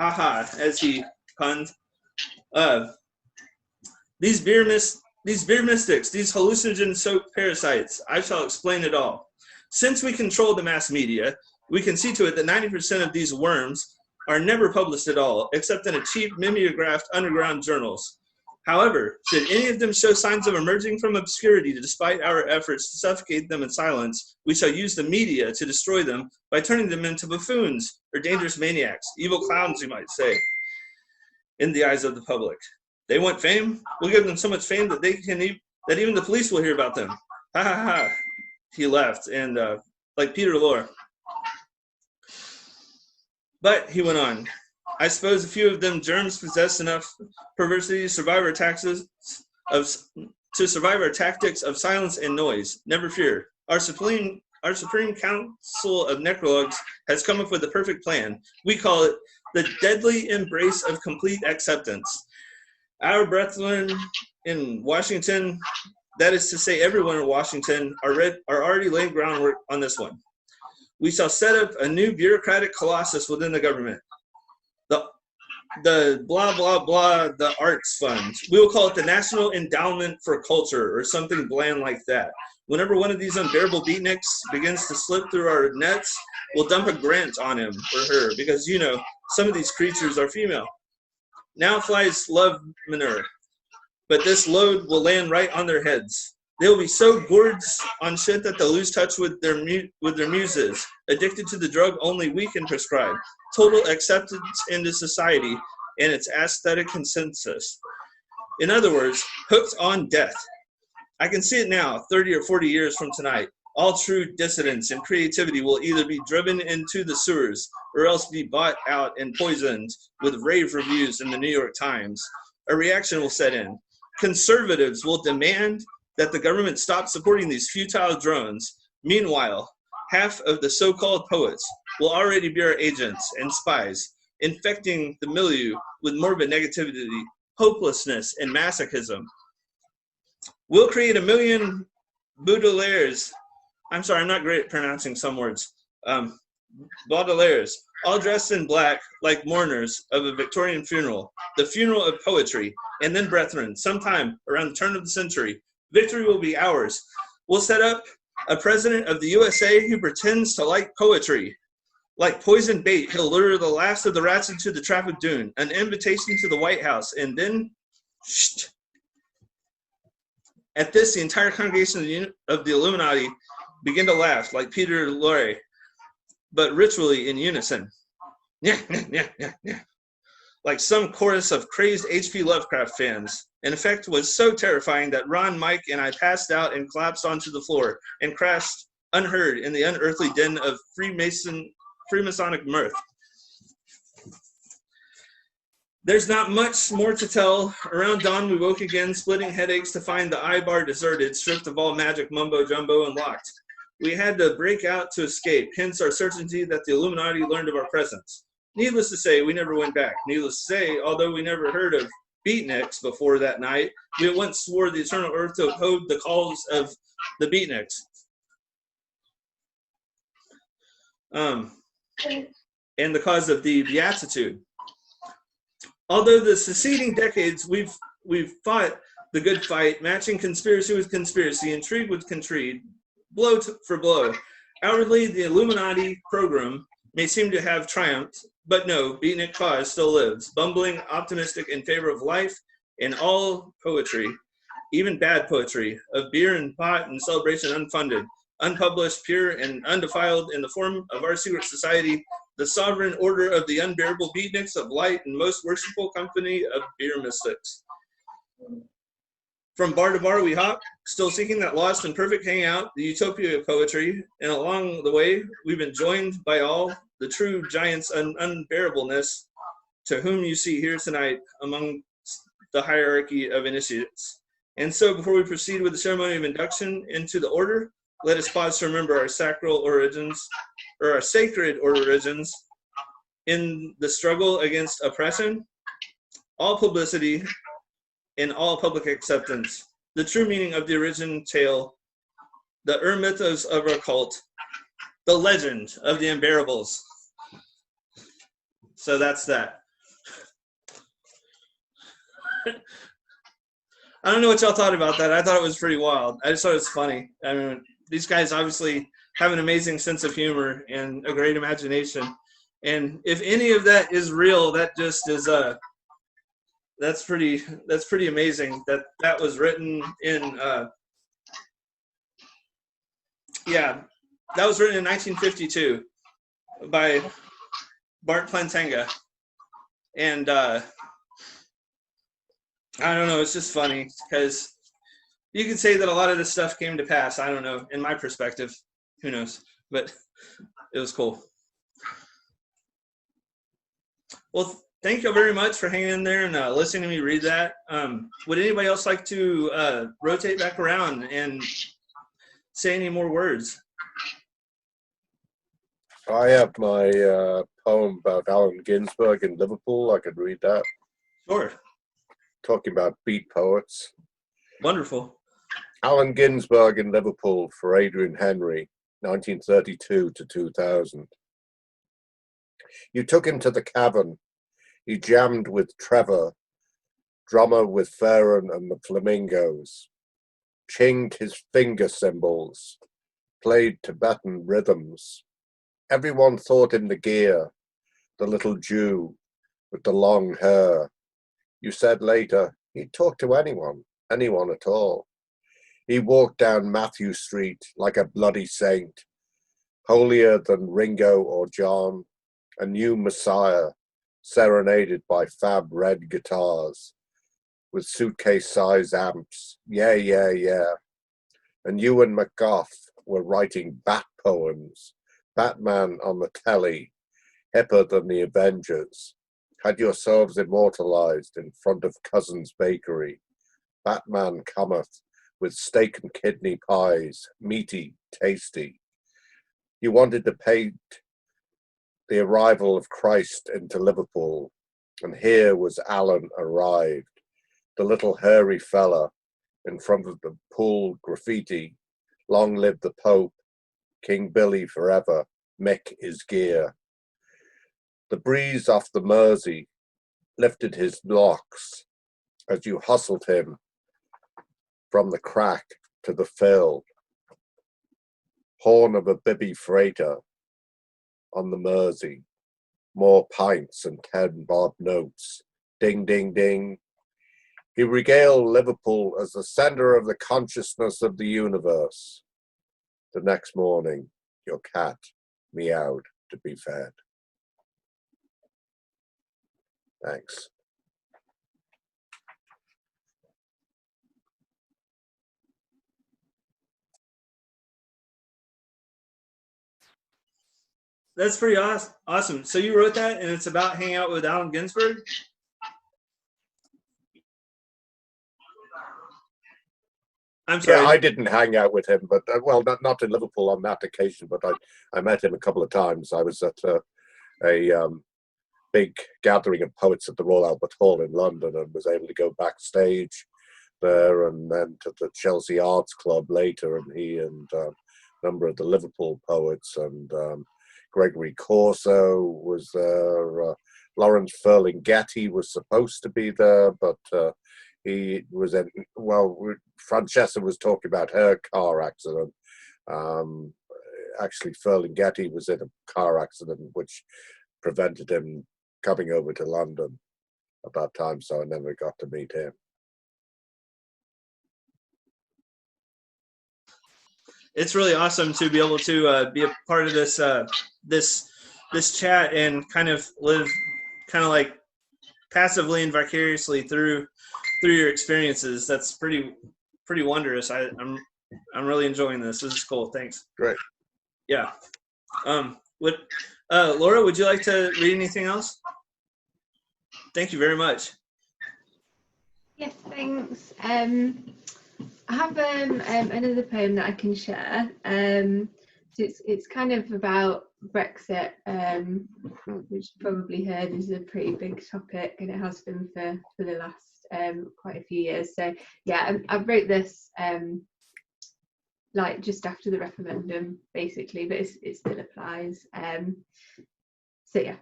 Haha, as he punned. These beer mystics, these hallucinogen-soaked parasites, I shall explain it all. Since we control the mass media, we can see to it that 90% of these worms are never published at all, except in a cheap, mimeographed underground journals. However, should any of them show signs of emerging from obscurity despite our efforts to suffocate them in silence, we shall use the media to destroy them by turning them into buffoons or dangerous maniacs, evil clowns, you might say, in the eyes of the public. They want fame? We'll give them so much fame that that even the police will hear about them. Ha ha ha. He left, and like Peter Lorre. But he went on. I suppose a few of them germs possess enough perversity to survive our tactics of silence and noise. Never fear. Our supreme council of necrologues has come up with the perfect plan. We call it the deadly embrace of complete acceptance. Our brethren in Washington, that is to say everyone in Washington, are already laying groundwork on this one. We shall set up a new bureaucratic colossus within the government. The blah, blah, blah, the arts fund. We will call it the National Endowment for Culture or something bland like that. Whenever one of these unbearable beatniks begins to slip through our nets, we'll dump a grant on him or her because, you know, some of these creatures are female. Now flies love manure, but this load will land right on their heads. They'll be so gorged on shit that they'll lose touch with their muses, addicted to the drug only we can prescribe. Total acceptance into society and its aesthetic consensus. In other words, hooked on death. I can see it now, 30 or 40 years from tonight. All true dissidence and creativity will either be driven into the sewers or else be bought out and poisoned with rave reviews in the New York Times. A reaction will set in. Conservatives will demand that the government stop supporting these futile drones. Meanwhile, half of the so-called poets will already be our agents and spies, infecting the milieu with morbid negativity, hopelessness, and masochism. We'll create a million Baudelaires. I'm sorry, I'm not great at pronouncing some words. Baudelaires, all dressed in black like mourners of a Victorian funeral, the funeral of poetry. And then, brethren, sometime around the turn of the century, victory will be ours. We'll set up a president of the USA who pretends to like poetry. Like poison bait, he'll lure the last of the rats into the trap of doom, an invitation to the White House, and then, shh. At this, the entire congregation of the Illuminati begin to laugh like Peter Lorre, but ritually in unison. Like some chorus of crazed H.P. Lovecraft fans. An effect was so terrifying that Ron, Mike, and I passed out and collapsed onto the floor and crashed unheard in the unearthly den of Freemasonic mirth. There's not much more to tell. Around dawn, we woke again, splitting headaches to find the I-bar deserted, stripped of all magic mumbo-jumbo, and locked. We had to break out to escape, hence our certainty that the Illuminati learned of our presence. Needless to say, we never went back. Needless to say, although we never heard of beatniks before that night, we at once swore the eternal earth to uphold the calls of the beatniks. And the cause of the beatitude. Although the succeeding decades we've fought the good fight, matching conspiracy with conspiracy, intrigue with intrigue, blow for blow. Outwardly, the Illuminati program may seem to have triumphed, but no, beatnik cause still lives, bumbling, optimistic in favor of life and all poetry, even bad poetry, of beer and pot and celebration unfunded, unpublished, pure, and undefiled in the form of our secret society, the sovereign order of the unbearable beatniks of light and most worshipful company of beer mystics. From bar to bar we hop, still seeking that lost and perfect hangout, the utopia of poetry, and along the way we've been joined by all the true giants and unbearableness to whom you see here tonight among the hierarchy of initiates. And so before we proceed with the ceremony of induction into the order, let us pause to remember our sacral origins, or our sacred origins in the struggle against oppression, all publicity, and all public acceptance, the true meaning of the origin tale, the mythos of our cult, the legend of the unbearables. So that's that. I don't know what y'all thought about that. I thought it was pretty wild. I just thought it was funny. I mean, these guys obviously have an amazing sense of humor and a great imagination. And if any of that is real, that just is that's pretty amazing that was written in that was written in 1952 by Bart Plantinga. And I don't know, it's just funny because you could say that a lot of this stuff came to pass. I don't know, in my perspective, who knows, but it was cool. Well, thank you very much for hanging in there and listening to me read that. Would anybody else like to rotate back around and say any more words? I have my poem about Allen Ginsberg in Liverpool. I could read that. Sure. talking about beat poets. Wonderful. Allen Ginsberg in Liverpool for Adrian Henry, 1932 to 2000. You took him to the cavern. He jammed with Trevor, drummer with Farron and the Flamingos, chinged his finger cymbals, played Tibetan rhythms. Everyone thought him the gear, the little Jew with the long hair. You said later, he'd talk to anyone at all. He walked down Matthew Street like a bloody saint, holier than Ringo or John, a new messiah, serenaded by fab red guitars, with suitcase-size amps, yeah. And you and McGough were writing bat poems, Batman on the telly, hipper than the Avengers, had yourselves immortalized in front of Cousin's Bakery. Batman cometh with steak and kidney pies, meaty, tasty. You wanted to paint the arrival of Christ into Liverpool, and here was Alan arrived, the little hairy fella in front of the pool graffiti, long live the Pope, King Billy forever, Mick is gear. The breeze off the Mersey lifted his locks as you hustled him from the crack to the fill. Horn of a bibby freighter on the Mersey, more pints and 10 bob notes, ding, ding, ding. He regaled Liverpool as the center of the consciousness of the universe. The next morning, your cat meowed to be fed. Thanks. That's pretty awesome. So you wrote that, and it's about hanging out with Allen Ginsberg? I'm sorry. Yeah, I didn't hang out with him, but well, not in Liverpool on that occasion, but I met him a couple of times. I was at a big gathering of poets at the Royal Albert Hall in London and was able to go backstage there and then to the Chelsea Arts Club later, and he and a number of the Liverpool poets and Gregory Corso was there. Lawrence Ferlinghetti was supposed to be there, but he was in, well, Francesca was talking about her car accident. Actually, Ferlinghetti was in a car accident which prevented him coming over to London at that time, so I never got to meet him. It's really awesome to be able to be a part of this this chat and kind of live kind of like passively and vicariously through your experiences. That's pretty wondrous. I'm really enjoying this. This is cool. Thanks. Great. Yeah. Laura, would you like to read anything else? Thank you very much. Yes, thanks. I have another poem that I can share. So it's kind of about Brexit, which you probably heard is a pretty big topic, and it has been for the last quite a few years. So yeah, I wrote this like just after the referendum, basically, but it still applies. So yeah,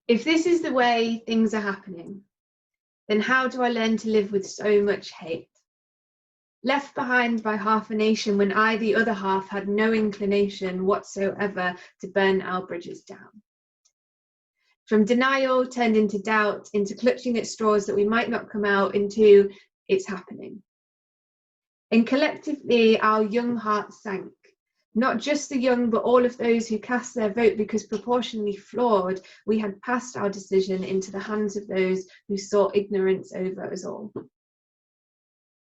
if this is the way things are happening, then how do I learn to live with so much hate? Left behind by half a nation when I, the other half, had no inclination whatsoever to burn our bridges down. From denial turned into doubt, into clutching at straws that we might not come out, into it's happening. And collectively, our young hearts sank. Not just the young, but all of those who cast their vote because proportionally flawed, we had passed our decision into the hands of those who saw ignorance over us all.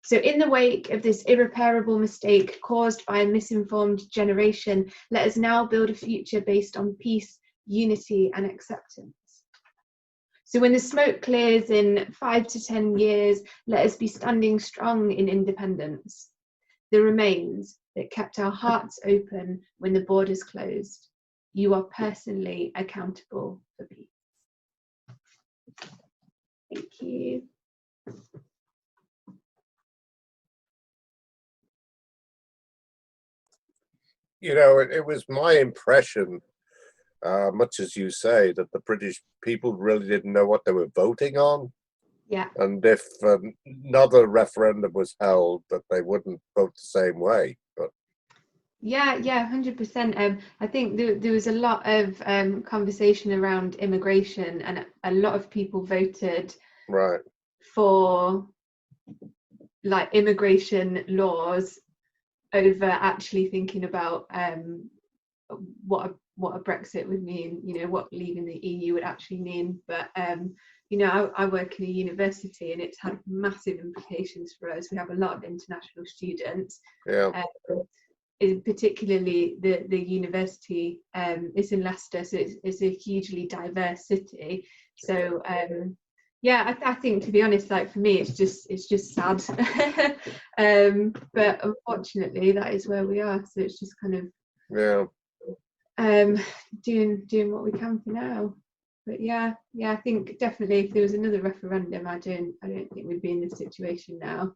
So in the wake of this irreparable mistake caused by a misinformed generation, let us now build a future based on peace, unity, and acceptance. So when the smoke clears in 5 to 10 years, let us be standing strong in independence. The remains that kept our hearts open when the borders closed. You are personally accountable for peace. Thank you. You know, it was my impression, much as you say, that the British people really didn't know what they were voting on. Yeah. And if another referendum was held, that they wouldn't vote the same way. But Yeah, 100%. I think there was a lot of conversation around immigration, and a lot of people voted right, for like immigration laws over actually thinking about what a Brexit would mean, you know, what leaving the EU would actually mean. But you know, I work in a university, and it's had massive implications for us. We have a lot of international students. yeah, Particularly the university is in Leicester, so it's a hugely diverse city. So yeah, I think, to be honest, like for me, it's just sad. But unfortunately, that is where we are. So it's just kind of doing what we can for now. But yeah, I think definitely if there was another referendum, I don't think we'd be in this situation now.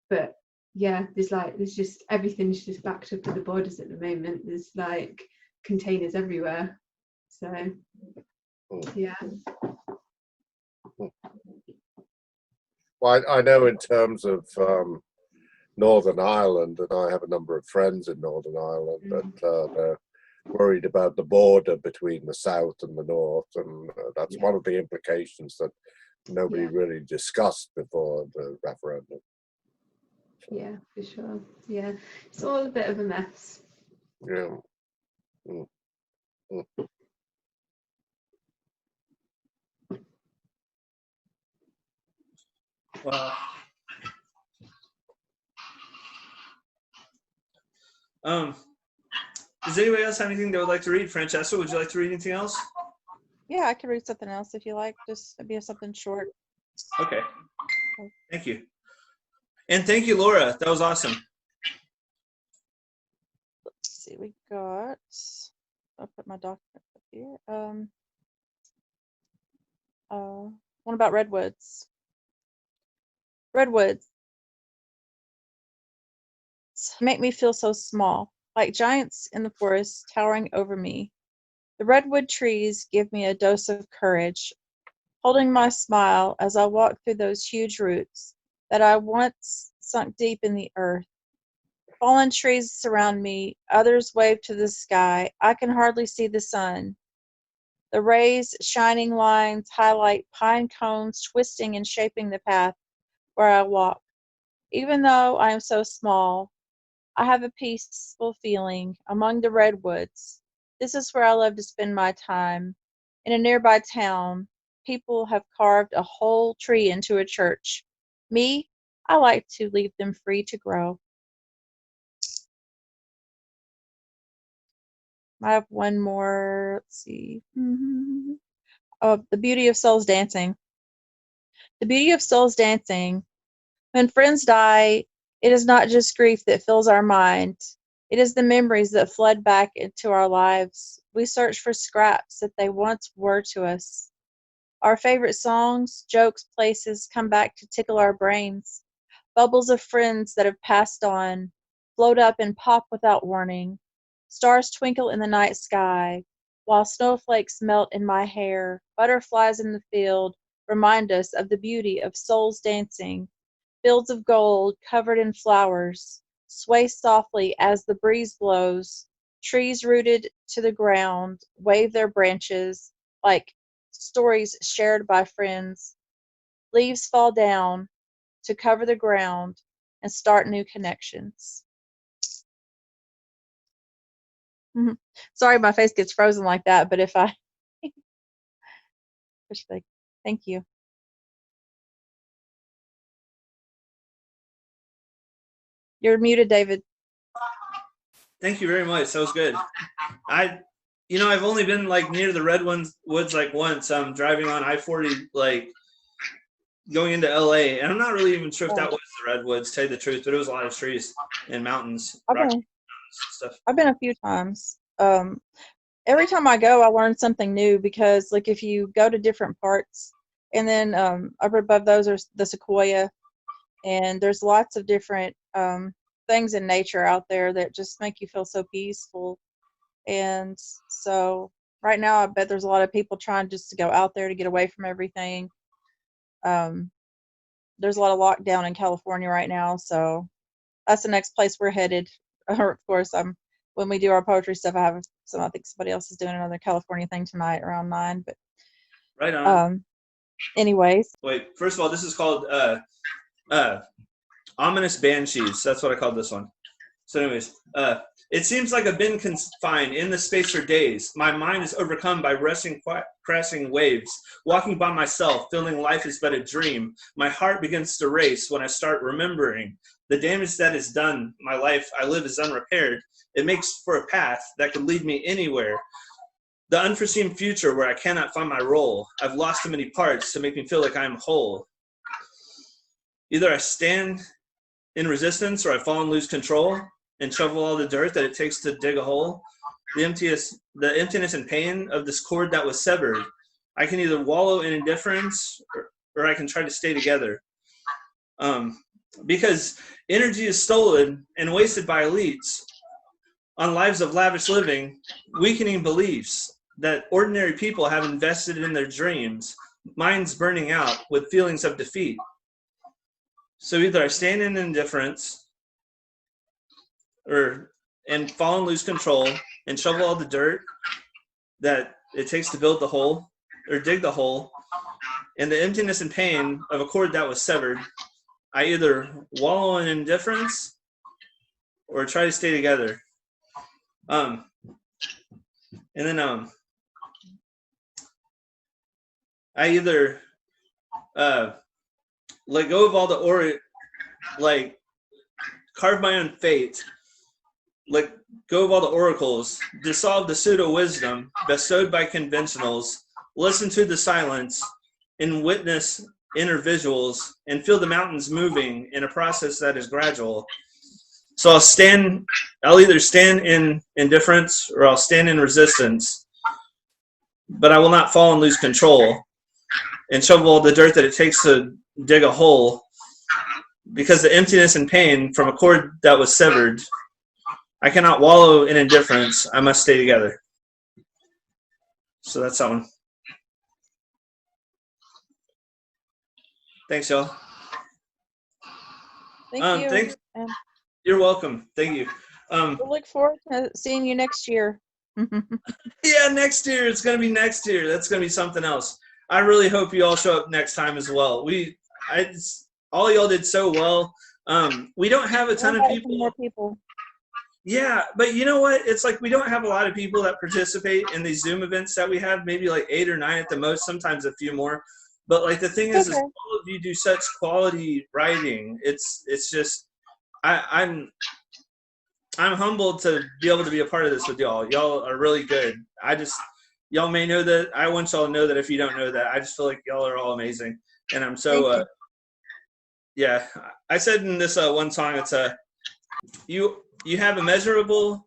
But yeah, there's just everything's just backed up to the borders at the moment. There's like containers everywhere. So yeah. Well, I know in terms of Northern Ireland, and I have a number of friends in Northern Ireland, that they're worried about the border between the south and the north, and that's one of the implications that nobody really discussed before the referendum. Yeah, for sure. Yeah, it's all a bit of a mess. Yeah. Wow. Does anybody else have anything they would like to read? Francesca, would you like to read anything else? Yeah, I could read something else if you like. Just be something short. Okay. Thank you. And thank you, Laura. That was awesome. Let's see, we got, I'll put my document up here. One about redwoods. Redwoods make me feel so small, like giants in the forest towering over me. The redwood trees give me a dose of courage, holding my smile as I walk through those huge roots that I once sunk deep in the earth. Fallen trees surround me, others wave to the sky. I can hardly see the sun. The rays' shining lines highlight pine cones twisting and shaping the path where I walk. Even though I am so small, I have a peaceful feeling among the redwoods. This is where I love to spend my time. In a nearby town, people have carved a whole tree into a church. Me, I like to leave them free to grow. I have one more. Let's see. Oh, The Beauty of Souls Dancing. The beauty of souls dancing. When friends die, it is not just grief that fills our mind. It is the memories that flood back into our lives. We search for scraps that they once were to us. Our favorite songs, jokes, places come back to tickle our brains. Bubbles of friends that have passed on float up and pop without warning. Stars twinkle in the night sky, while snowflakes melt in my hair. Butterflies in the field remind us of the beauty of souls dancing. Fields of gold covered in flowers sway softly as the breeze blows. Trees rooted to the ground wave their branches like stories shared by friends. Leaves fall down to cover the ground and start new connections. Sorry, my face gets frozen like that, but if I thank you. You're muted, David. Thank you very much. That was good. I've only been like near the woods like once. I'm driving on I-40, like going into LA, and I'm not really even sure if that was the redwoods, to tell you the truth, but it was a lot of trees and mountains, mountains and stuff. I've been a few times. Every time I go, I learn something new because, like, if you go to different parts And then up above those are the sequoia. And there's lots of different things in nature out there that just make you feel so peaceful. And so right now, I bet there's a lot of people trying just to go out there to get away from everything. There's a lot of lockdown in California right now, so that's the next place we're headed. Of course, when we do our poetry stuff, I think somebody else is doing another California thing tonight around 9. But right on. Anyways. Wait, first of all, this is called Ominous Banshees. That's what I called this one. So anyways, it seems like I've been confined in the space for days. My mind is overcome by rushing, crashing waves. Walking by myself, feeling life is but a dream. My heart begins to race when I start remembering the damage that is done. My life I live is unrepaired. It makes for a path that could lead me anywhere. The unforeseen future where I cannot find my role. I've lost too many parts to make me feel like I am whole. Either I stand in resistance or I fall and lose control and shovel all the dirt that it takes to dig a hole. The emptiness and pain of this cord that was severed. I can either wallow in indifference or I can try to stay together. Because energy is stolen and wasted by elites on lives of lavish living, weakening beliefs that ordinary people have invested in their dreams, minds burning out with feelings of defeat. So either I stand in indifference and fall and lose control and shovel all the dirt that it takes to build the hole or dig the hole, and the emptiness and pain of a cord that was severed. I either wallow in indifference or try to stay together. And then I either let go of all the carve my own fate, let go of all the oracles, dissolve the pseudo-wisdom bestowed by conventionals, listen to the silence, and witness inner visuals, and feel the mountains moving in a process that is gradual. So I'll either stand in indifference or I'll stand in resistance, but I will not fall and lose control and shovel all the dirt that it takes to dig a hole, because the emptiness and pain from a cord that was severed, I cannot wallow in indifference. I must stay together. So that's that one. Thanks, y'all. Thank you. Thanks. You're welcome. Thank you. We'll look forward to seeing you next year. Yeah, next year. It's going to be next year. That's going to be something else. I really hope you all show up next time as well. All y'all did so well. We don't have a ton of people. More people. Yeah, but you know what? It's like we don't have a lot of people that participate in these Zoom events that we have. Maybe like 8 or 9 at the most. Sometimes a few more. But like the thing is all of you do such quality writing. It's just I'm humbled to be able to be a part of this with y'all. Y'all are really good. Y'all may know that. I want y'all to know that if you don't know that. I just feel like y'all are all amazing. And I'm so, yeah. I said in this one song, it's you have immeasurable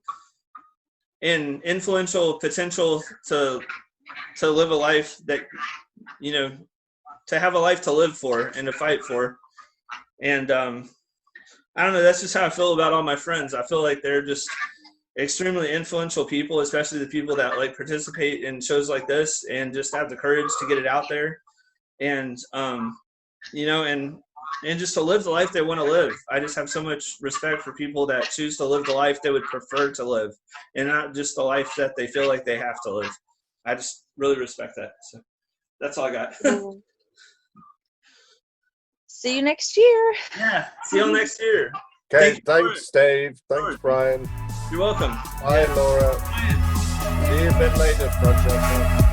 and influential potential to live a life that, to have a life to live for and to fight for. And I don't know, that's just how I feel about all my friends. I feel like they're just extremely influential people, especially the people that like participate in shows like this and just have the courage to get it out there. And, and just to live the life they want to live. I just have so much respect for people that choose to live the life they would prefer to live and not just the life that they feel like they have to live. I just really respect that. So that's all I got. See you next year. Yeah, see you all next year. Okay, thanks, Dave. Thanks, Brian. You're welcome. Bye, Laura. See you a bit later, Burchette.